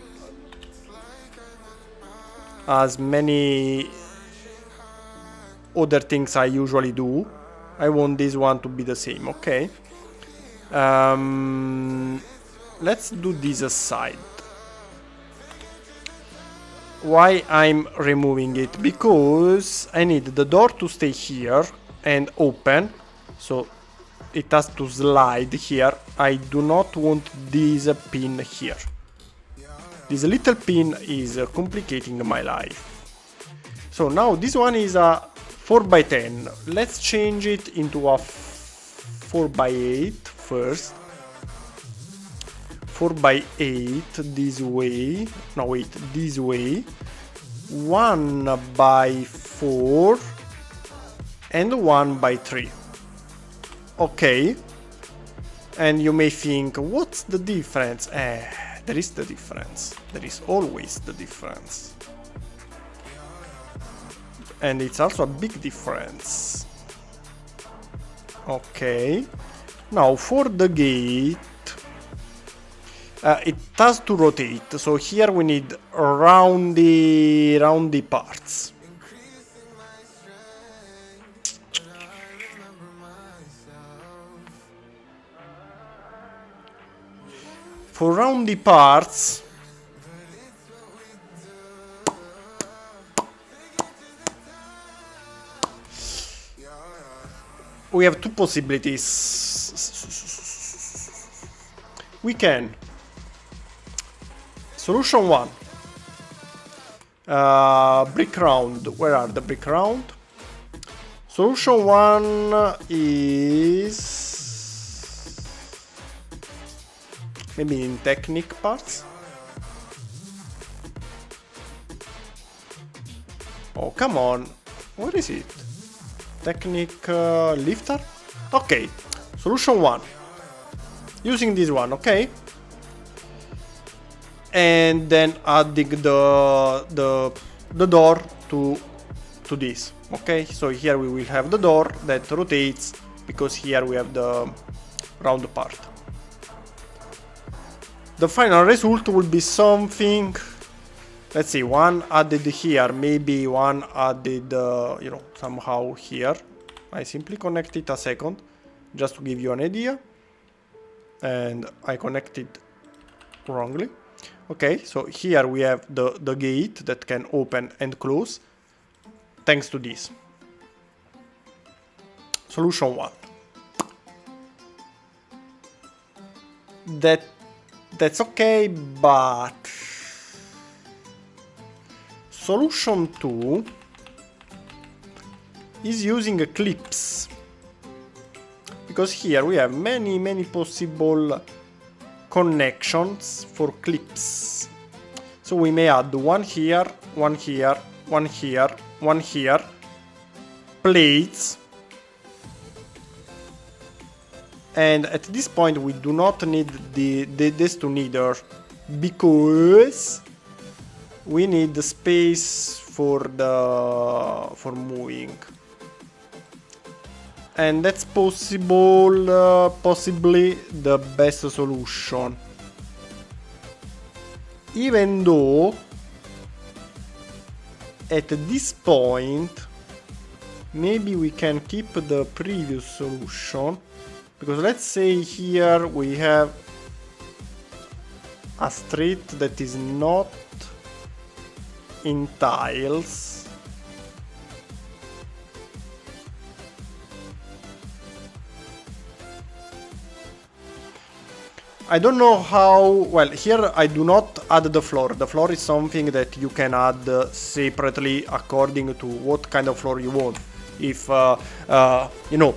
[SPEAKER 1] As many other things I usually do, I want this one to be the same, okay? Let's do this aside. Why I'm removing it? Because I need the door to stay here and open, so it has to slide here. I do not want this pin here. This little pin is complicating my life. So now this one is a 4x10. Let's change it into a 4x8 first. 4x8 this way. No, wait, this way. 1x4 and 1x3. Okay. And you may think, what's the difference? There is the difference. There is always the difference. And it's also a big difference. Okay. Now for the gate, it has to rotate. So here we need roundy parts. For roundy parts, we have two possibilities. We can. Solution 1. Brick round. Where are the brick round? Solution 1 is maybe in technique parts. Oh, come on. What is it? Technique lifter? Okay. Solution 1. Using this one, okay? and then adding the door to this. Okay, so here we will have the door that rotates because here we have the round part. The final result will be something, let's see, one added here, maybe one added, you know, somehow here. I simply connect it a second, just to give you an idea. And I connected wrongly. Okay, so here we have the gate that can open and close, thanks to this. Solution 1. That's okay, but solution 2 is using clips, because here we have many possible connections for clips. So we may add one here, one here, one here, one here, plates, and at this point we do not need this to neither, because we need the space for moving, and that's possibly the best solution, even though at this point maybe we can keep the previous solution, because let's say here we have a street that is not in tiles. I don't know how, well, here I do not add the floor. The floor is something that you can add separately according to what kind of floor you want. If, you know,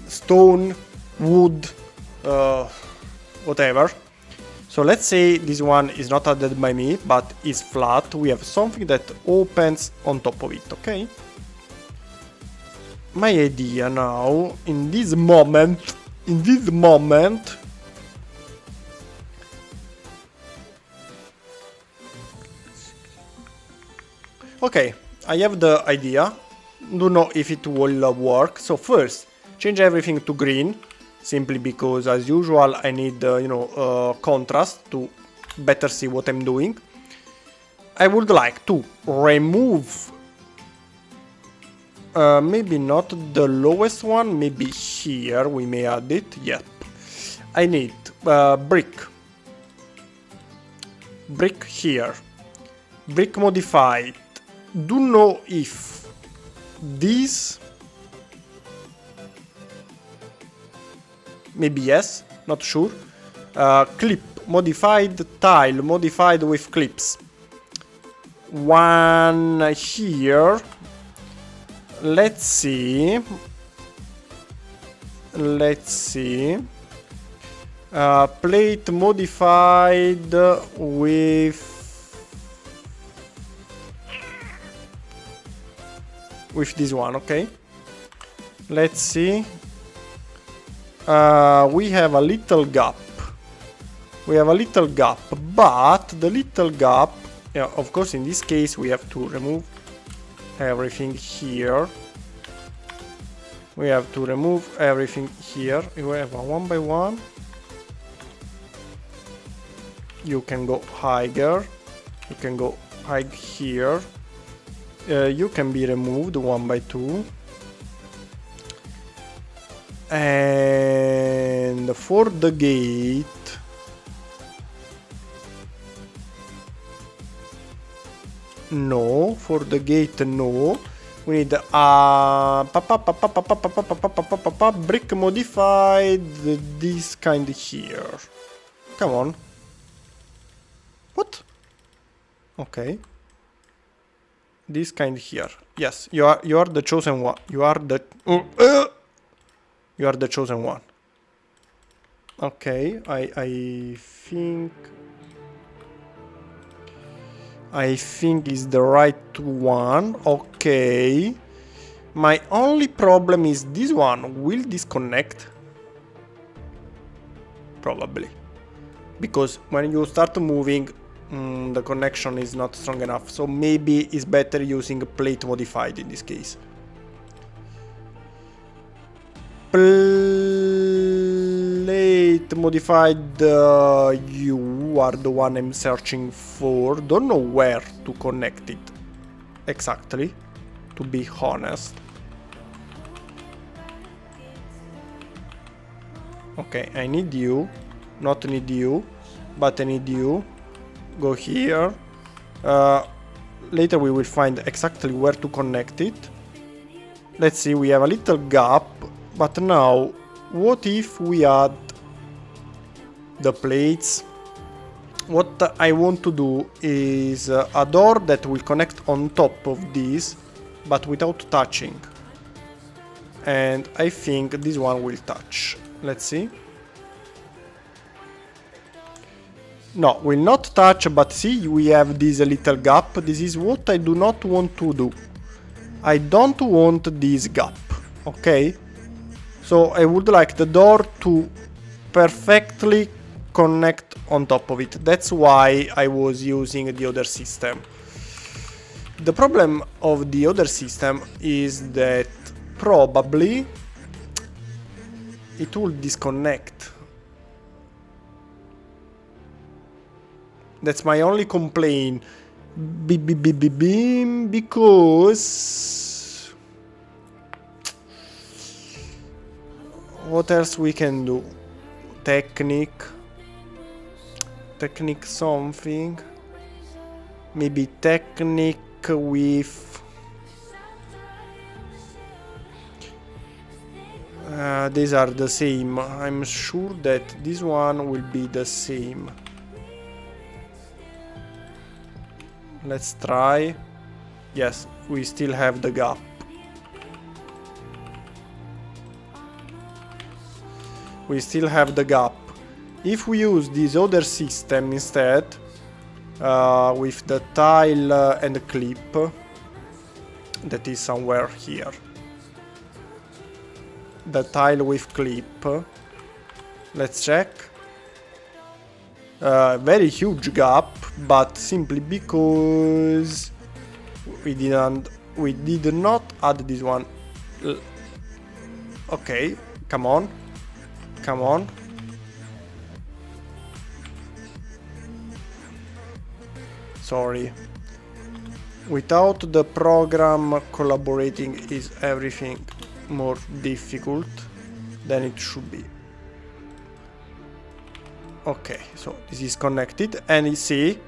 [SPEAKER 1] stone, wood, whatever. So let's say this one is not added by me, but is flat. We have something that opens on top of it, okay? My idea now, in this moment, okay, I have the idea. Don't know if it will work. So first, change everything to green, simply because as usual I need, you know, contrast to better see what I'm doing. I would like to remove, maybe not the lowest one, maybe here we may add it. Yep. I need brick here, brick modified. Don't know if this, maybe yes, not sure. Clip modified, tile modified with clips. One here. Let's see. Plate modified with this one, okay. Let's see. We have a little gap. But the little gap, yeah, of course, in this case we have to remove everything here. We have to remove everything here. You have a one by one. You can go higher. You can go high here. You can be removed one by two. And for the gate, no. For the gate, no. We need brick modified, this kind here. Come on. What? Okay. This kind here. Yes, you are the chosen one. You are the chosen one. Okay, I think is the right one. Okay. My only problem is this one will disconnect. Probably. because when you start moving, the connection is not strong enough. So maybe it's better using plate modified in this case. Plate modified, you are the one I'm searching for. Don't know where to connect it exactly, to be honest. Okay, I need you, not need you, but I need you. Go here. Later we will find exactly where to connect it. Let's see, we have a little gap, but now what if we add the plates? What I want to do is a door that will connect on top of this, but without touching. And I think this one will touch. Let's see. No, will not touch, but see, we have this little gap. This is what I do not want to do. I don't want this gap, okay? So I would like the door to perfectly connect on top of it. That's why I was using the other system. The problem of the other system is that probably it will disconnect. That's my only complaint. Because what else we can do? Technique something. Maybe technique with these are the same. I'm sure that this one will be the same. Let's try. Yes, we still have the gap. We still have the gap. If we use this other system instead, with the tile and the clip, that is somewhere here. The tile with clip. Let's check. Very huge gap, but simply because we did not add this one. Okay, come on. Sorry. Without the program collaborating is everything more difficult than it should be. Okay, so this is connected and you see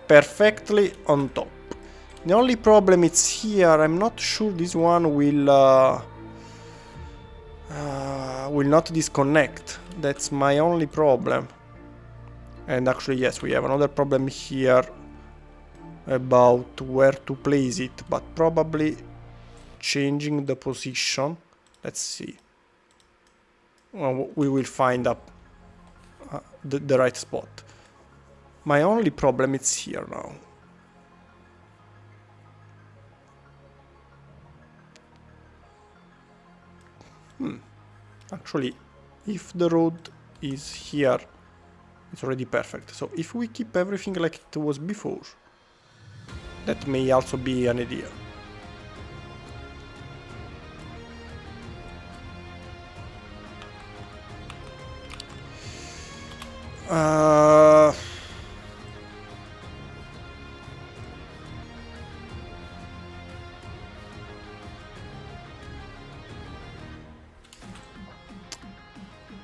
[SPEAKER 1] perfectly on top. The only problem is here. I'm not sure this one will not disconnect. That's my only problem. And actually, yes, we have another problem here about where to place it, but probably changing the position. Let's see. Well, we will find up the right spot. My only problem is here now. Actually, if the road is here, it's already perfect. So if we keep everything like it was before, that may also be an idea.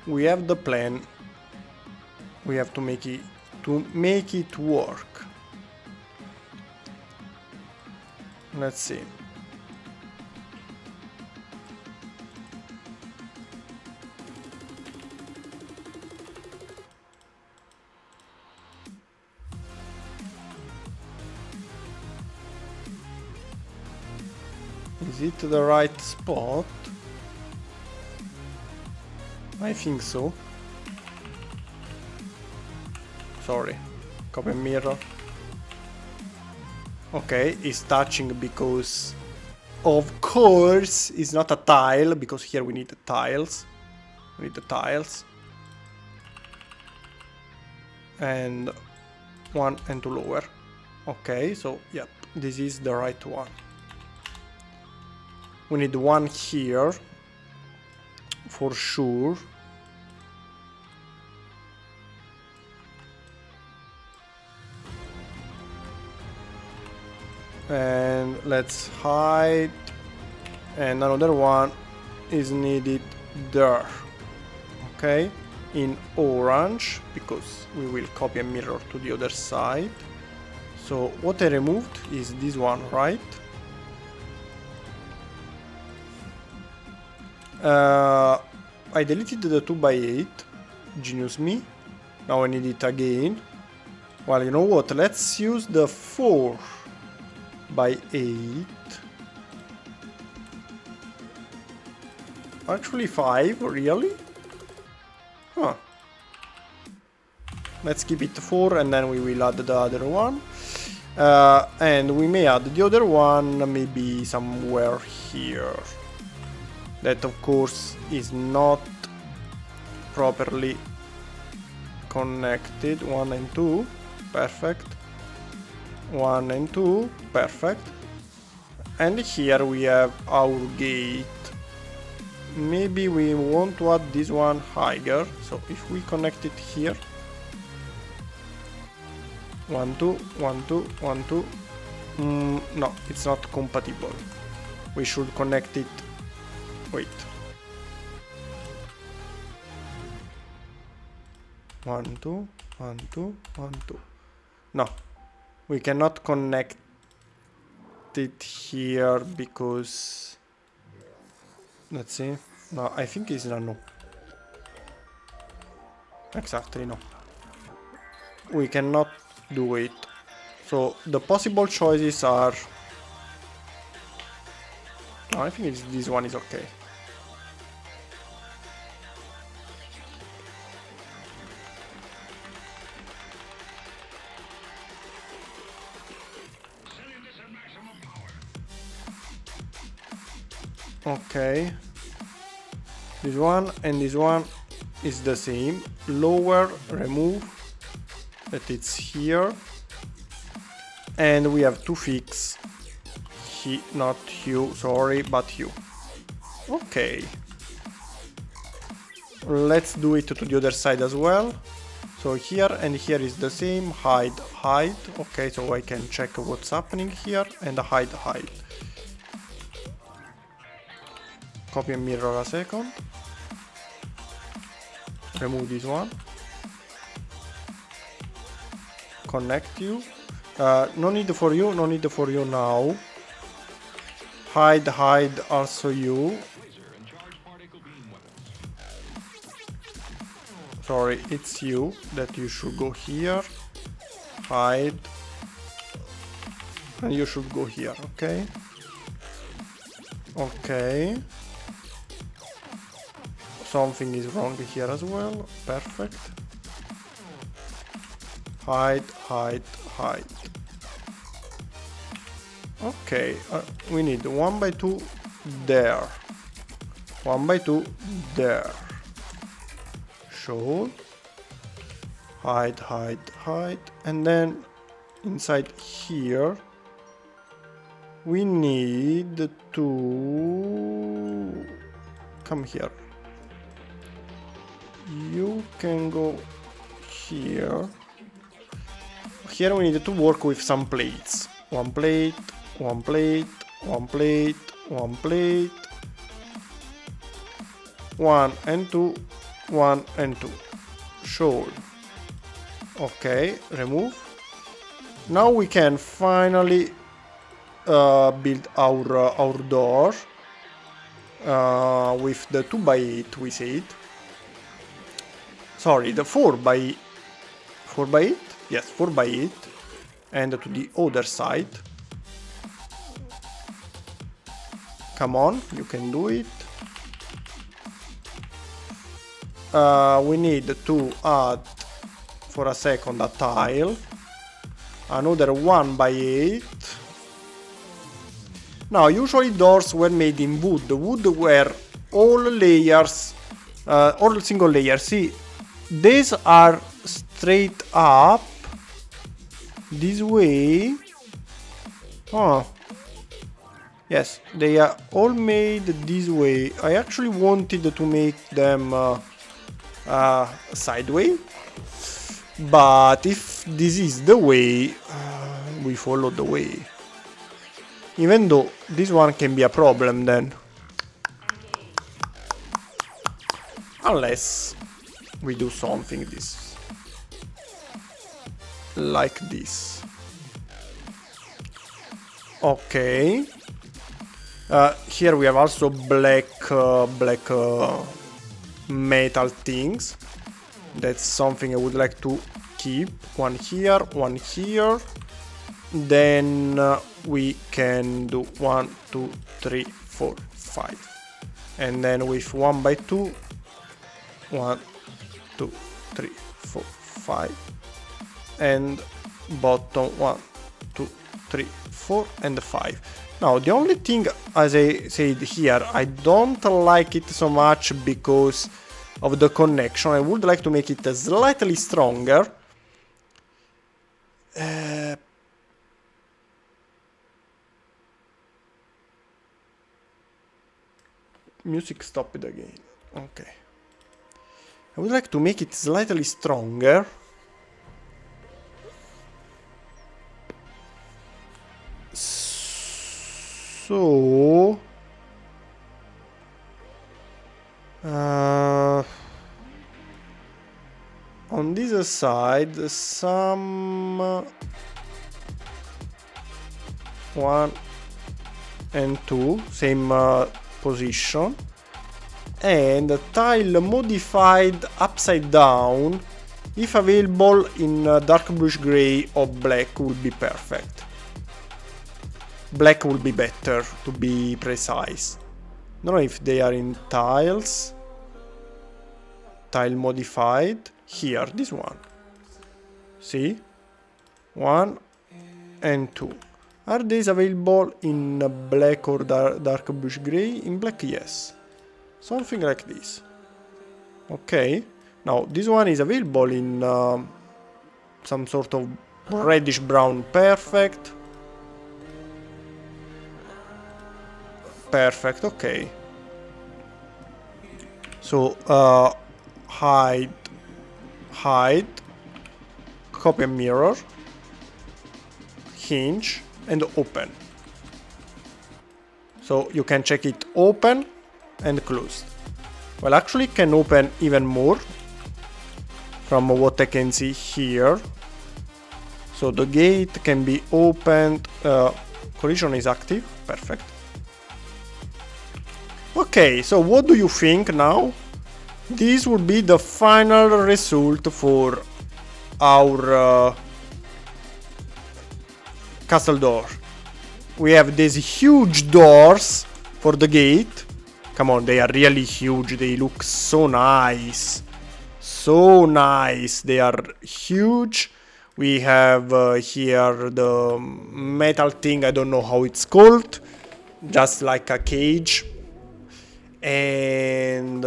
[SPEAKER 1] We have the plan. We have to make it work. Let's see. Is it the right spot? I think so. Sorry, copy mirror. Okay, it's touching because, of course, it's not a tile, because here we need the tiles. We need the tiles. and 1 and 2 lower. Okay, so yep, this is the right one. We need one here for sure. And let's hide, and another one is needed there. Okay, in orange, because we will copy and mirror to the other side. So what I removed is this one, right? I deleted the 2x8, genius me. Now I need it again. Well, you know what, let's use the 4x8. Actually 5, really? Huh. Let's keep it 4 and then we will add the other one. And we may add the other one maybe somewhere here. That of course is not properly connected. 1 and 2, perfect. 1 and 2, perfect. And here we have our gate. Maybe we want to add this one higher, so if we connect it here, 1 2 1 2 1 2, no, it's not compatible. We should connect it. Wait, 1 2 1 2 1 2. No, we cannot connect it here because, let's see. No, I think it's a no. Exactly, no. We cannot do it. So the possible choices are, no, I think this one is okay. Okay, this one and this one is the same. Lower, remove, that it's here, and we have to fix he, not you, sorry, but you. Okay, let's do it to the other side as well. So here and here is the same. Hide, hide. Okay, so I can check what's happening here, and hide, hide. Copy and mirror a second. Remove this one. Connect you. No need for you, no need for you now. Hide, hide also you. Sorry, it's you that you should go here. Hide. And you should go here, okay? Okay. Something is wrong here as well. Perfect. Hide, hide, hide. Okay, we need 1 by 2 there. 1 by 2 there. Show. Hide, hide, hide. And then inside here we need to come here. You can go here. Here we need to work with some plates. 1 plate, 1 plate, 1 plate, 1 plate. 1 and 2, 1 and 2. Show. Okay, remove. Now we can finally build our door with the 2x8 we said. Sorry, the 4x8. Yes, 4x8. And to the other side. Come on, you can do it. We need to add for a second a tile. Another 1x8. Now, usually doors were made in wood. The wood were all layers, all single layers. See, these are straight up this way. Oh, yes, they are all made this way. I actually wanted to make them sideways, but if this is the way, we follow the way. Even though this one can be a problem then. Unless we do something this. Like this. Okay. Here we have also black metal things. That's something I would like to keep. One here, one here. Then we can do 1, 2, 3, 4, 5. And then with 1 by 2, 1, 2, 3, 4, 5. And bottom 1, 2, 3, 4, and 5. Now the only thing, as I said here, I don't like it so much because of the connection. I would like to make it slightly stronger. Music stopped again. Okay. I would like to make it slightly stronger. So on this side, some 1 and 2, same position, and a tile modified upside down, if available in dark bluish gray or black, would be perfect. Black will be better, to be precise. Don't know if they are in tiles. Tile modified. Here, this one. See? 1 and 2. Are these available in black or dark bluish gray? In black, yes. Something like this. Okay. Now, this one is available in some sort of reddish brown. Perfect. Perfect, okay. So, hide, copy and mirror, hinge, and open. So you can check it open and closed. Well, actually can open even more from what I can see here. So the gate can be opened, collision is active, perfect. Okay, so what do you think now? This will be the final result for our castle door. We have these huge doors for the gate. Come on, they are really huge. They look so nice. So nice. They are huge. We have here the metal thing. I don't know how it's called. Just like a cage. And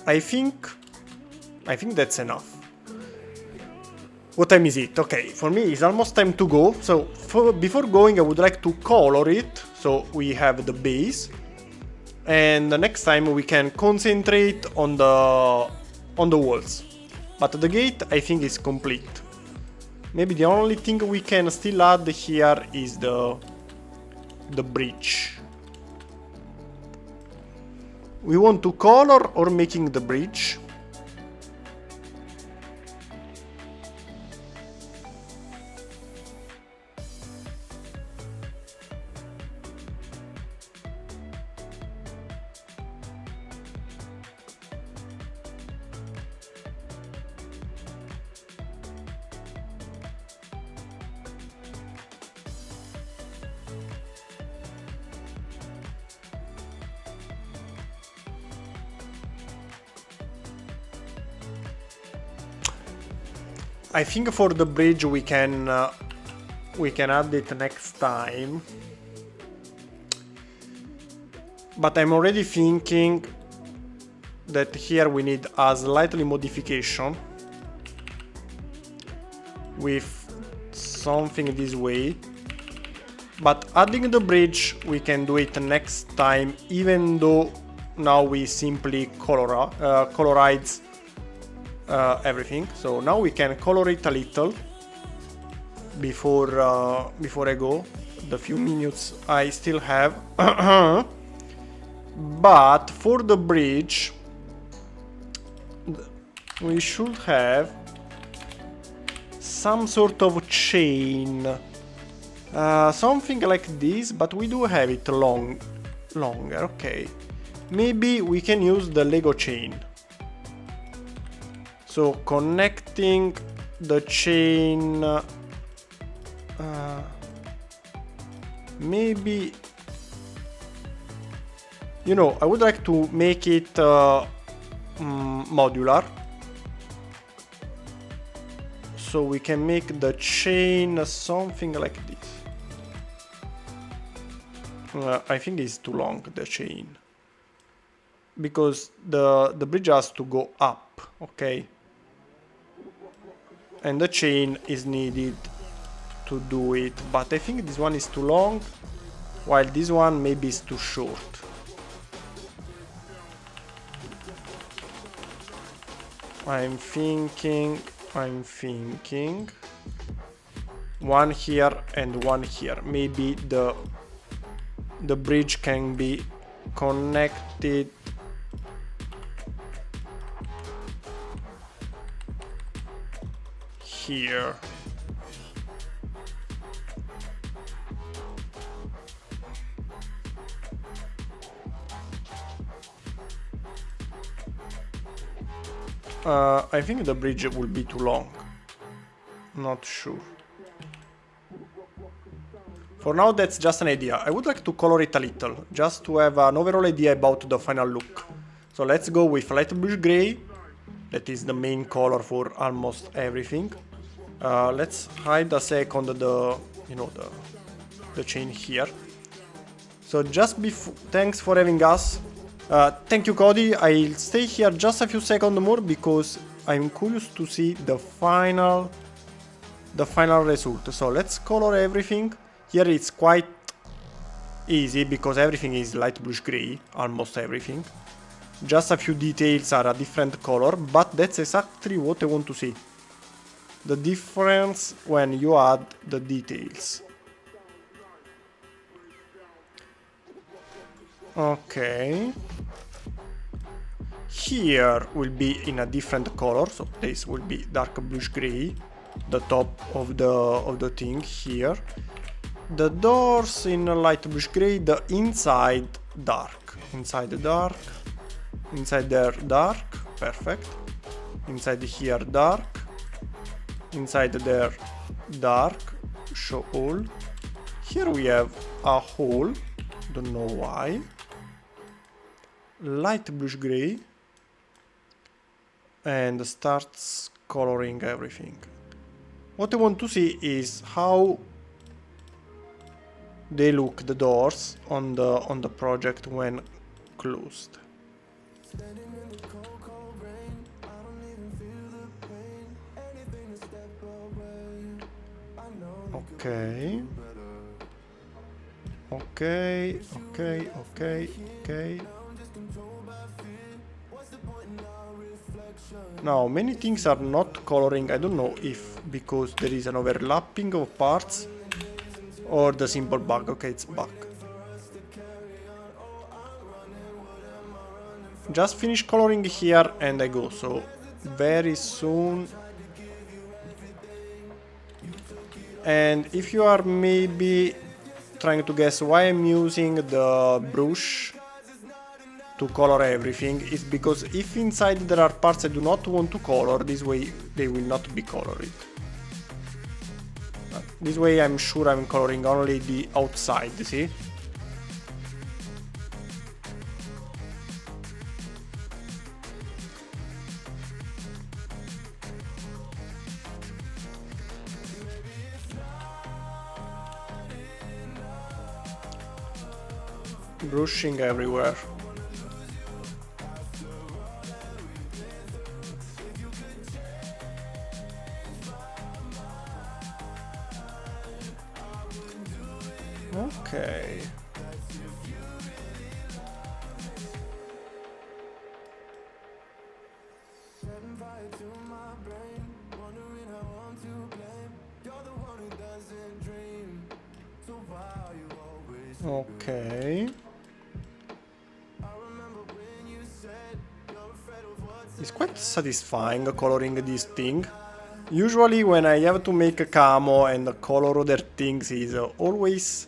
[SPEAKER 1] I think that's enough. What time is it? Okay, for me it's almost time to go. So before going, I would like to color it. So we have the base, and the next time we can concentrate on the walls. But the gate, I think, is complete. Maybe the only thing we can still add here is the bridge. We want to color or making the bridge? I think for the bridge we can add it next time. But I'm already thinking that here we need a slightly modification with something this way, but adding the bridge we can do it next time, even though now we simply colorize everything. So now we can color it a little before I go the few minutes I still have. But for the bridge we should have some sort of chain, something like this, but we do have it longer. Okay, maybe we can use the Lego chain. So connecting the chain, maybe, you know, I would like to make it modular, so we can make the chain something like this. I think it's too long, the chain, because the bridge has to go up, okay, and the chain is needed to do it, but I think this one is too long, while this one maybe is too short. I'm thinking one here and one here. Maybe the bridge can be connected here. I think the bridge will be too long. Not sure. For now, that's just an idea. I would like to color it a little, just to have an overall idea about the final look. So let's go with light bluish gray. That is the main color for almost everything. Let's hide a second the chain here. So just thanks for having us. Thank you, Cody. I'll stay here just a few seconds more because I'm curious to see the final result. So let's color everything. Here it's quite easy because everything is light bluish gray, almost everything. Just a few details are a different color, but that's exactly what I want to see. The difference when you add the details. Okay. Here will be in a different color, so this will be dark bluish gray, the top of the thing here. The doors in light bluish gray, the inside dark. Inside dark. Inside there dark. Perfect. Inside here dark. Inside there dark. Show all. Here we have a hole. Don't know why. Light bluish gray. And starts coloring everything. What I want to see is how they look, the doors on the project when closed. Okay. Okay. Now, many things are not coloring. I don't know if because there is an overlapping of parts or the simple bug. Okay, it's bug. Just finish coloring here and I go. So very soon. And if you are maybe trying to guess why I'm using the brush to color everything, is because if inside there are parts I do not want to color, this way they will not be colored. This way I'm sure I'm coloring only the outside, see? Brushing everywhere. Okay. Okay. It's quite satisfying coloring this thing. Usually when I have to make a camo and color other things is always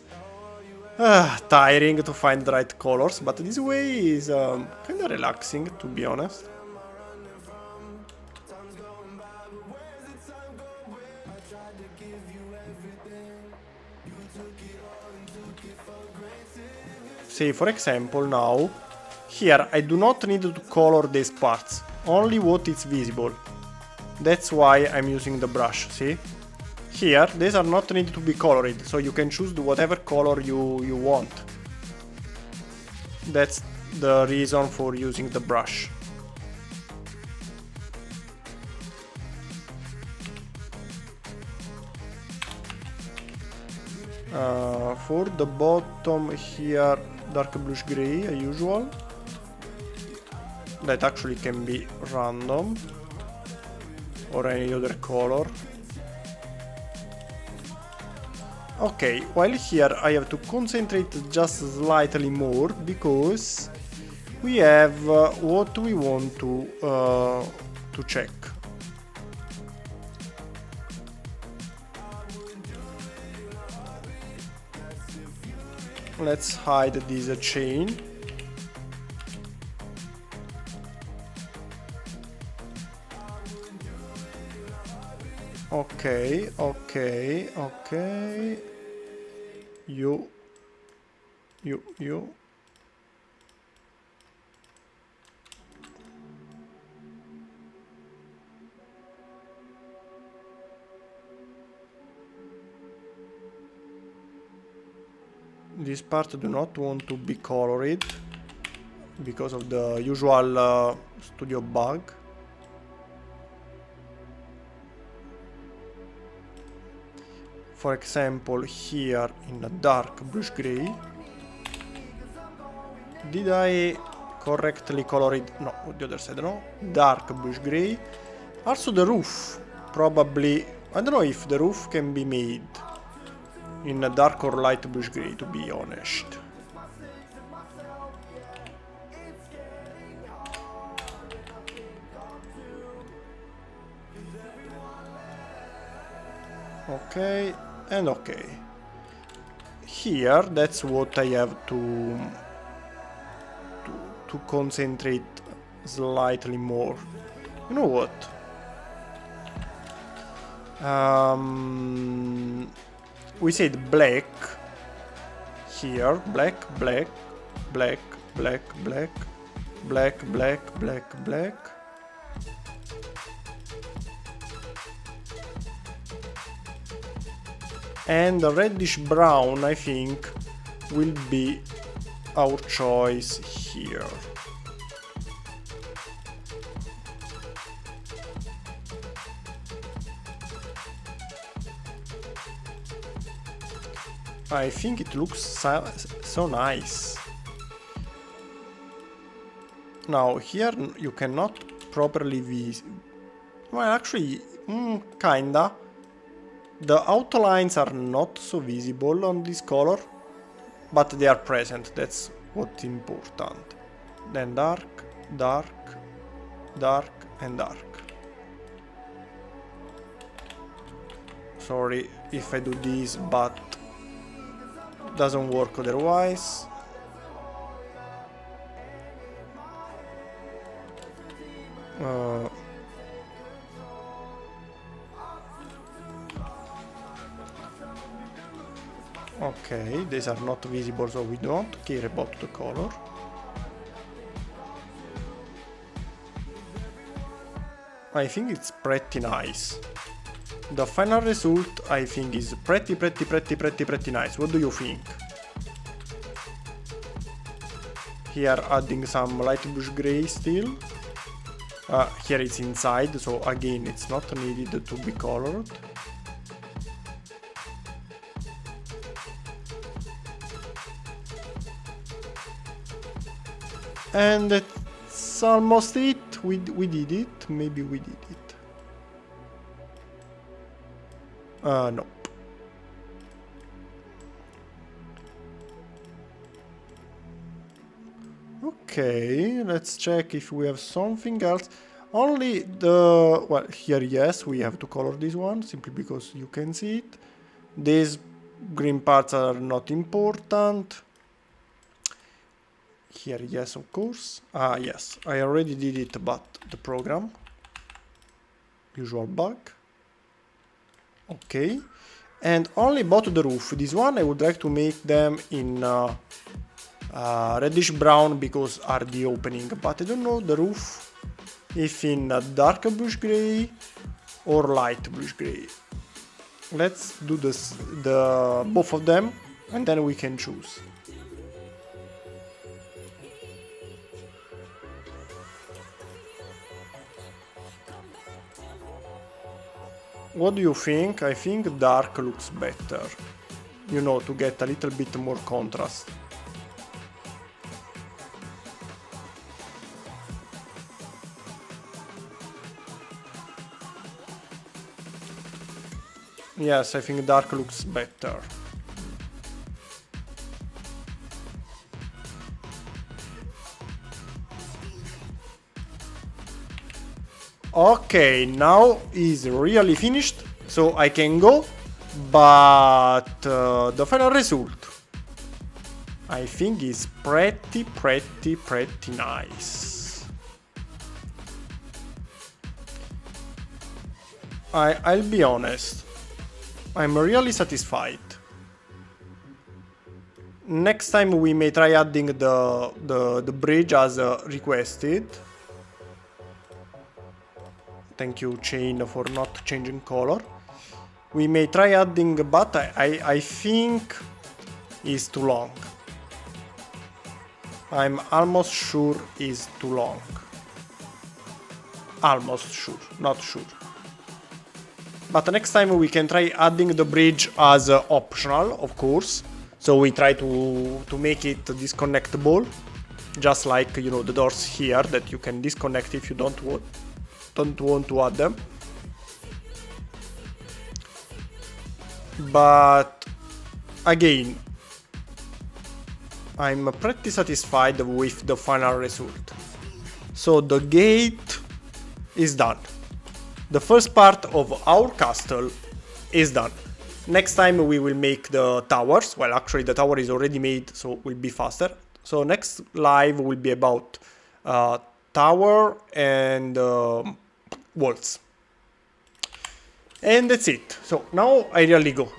[SPEAKER 1] tiring to find the right colors, but this way is kind of relaxing, to be honest. Say, for example, now, here I do not need to color these parts, only what is visible. That's why I'm using the brush, see? Here, these are not needed to be colored, so you can choose whatever color you want. That's the reason for using the brush. For the bottom here, dark bluish gray as usual. That actually can be random or any other color. Okay, while here I have to concentrate just slightly more because we have what we want to check. Let's hide this chain. Okay. You. This part do not want to be colored because of the usual studio bug. For example, here in a dark bluish gray. Did I correctly color it? No, the other side, no. Dark bluish gray. Also the roof, probably. I don't know if the roof can be made in a dark or light bluish gray, to be honest. Okay, and okay. Here, that's what I have to concentrate slightly more. You know what? We said black here, black, black, black, black, black, black, black, black, black. And the reddish brown, I think, will be our choice here. I think it looks so nice. Now here you cannot properly well, actually, kinda. The outlines are not so visible on this color, but they are present, that's what's important. Then dark, dark, dark, and dark. Sorry if I do this, but doesn't work otherwise. Okay, these are not visible, so we don't care about the color. I think it's pretty nice. The final result, I think, is pretty nice. What do you think? Here adding some light bluish gray still. Here it's inside, so again it's not needed to be colored. And that's almost it. We did it. Maybe we did it. No. Okay, let's check if we have something else. Only the... well, here, yes, we have to color this one, simply because you can see it. These green parts are not important. Here, yes, of course. Ah, yes, I already did it, but the program. Usual bug. Okay. And only about the roof. This one I would like to make them in reddish brown because are the opening. But I don't know the roof if in dark bluish gray or light bluish gray. Let's do this, both of them, and then we can choose. What do you think? I think dark looks better. You know, to get a little bit more contrast. Yes, I think dark looks better. Okay, now is really finished, so I can go, but the final result I think is pretty nice. I'll be honest, I'm really satisfied. Next time we may try adding the bridge as requested. Thank you, Chain, for not changing color. We may try adding, but I think it's too long. I'm almost sure it's too long. Almost sure, not sure. But next time we can try adding the bridge as optional, of course. So we try to make it disconnectable, just like, you know, the doors here that you can disconnect if you don't want to add them. But again, I'm pretty satisfied with the final result. So the gate is done. The first part of our castle is done. Next time we will make the towers. Well, actually the tower is already made, so it will be faster. So next live will be about tower and walls. And that's it. So now I really go.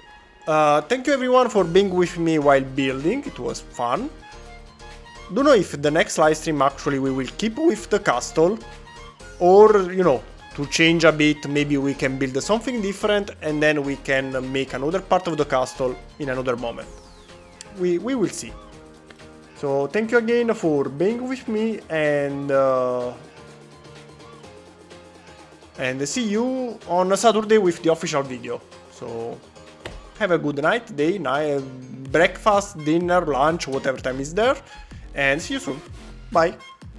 [SPEAKER 1] Thank you everyone for being with me while building. It was fun. Don't know if the next live stream actually we will keep with the castle, or, you know, to change a bit, maybe we can build something different and then we can make another part of the castle in another moment. We will see. So thank you again for being with me, and see you on Saturday with the official video. So have a good night, day, night, breakfast, dinner, lunch, whatever time is there, and see you soon. Bye.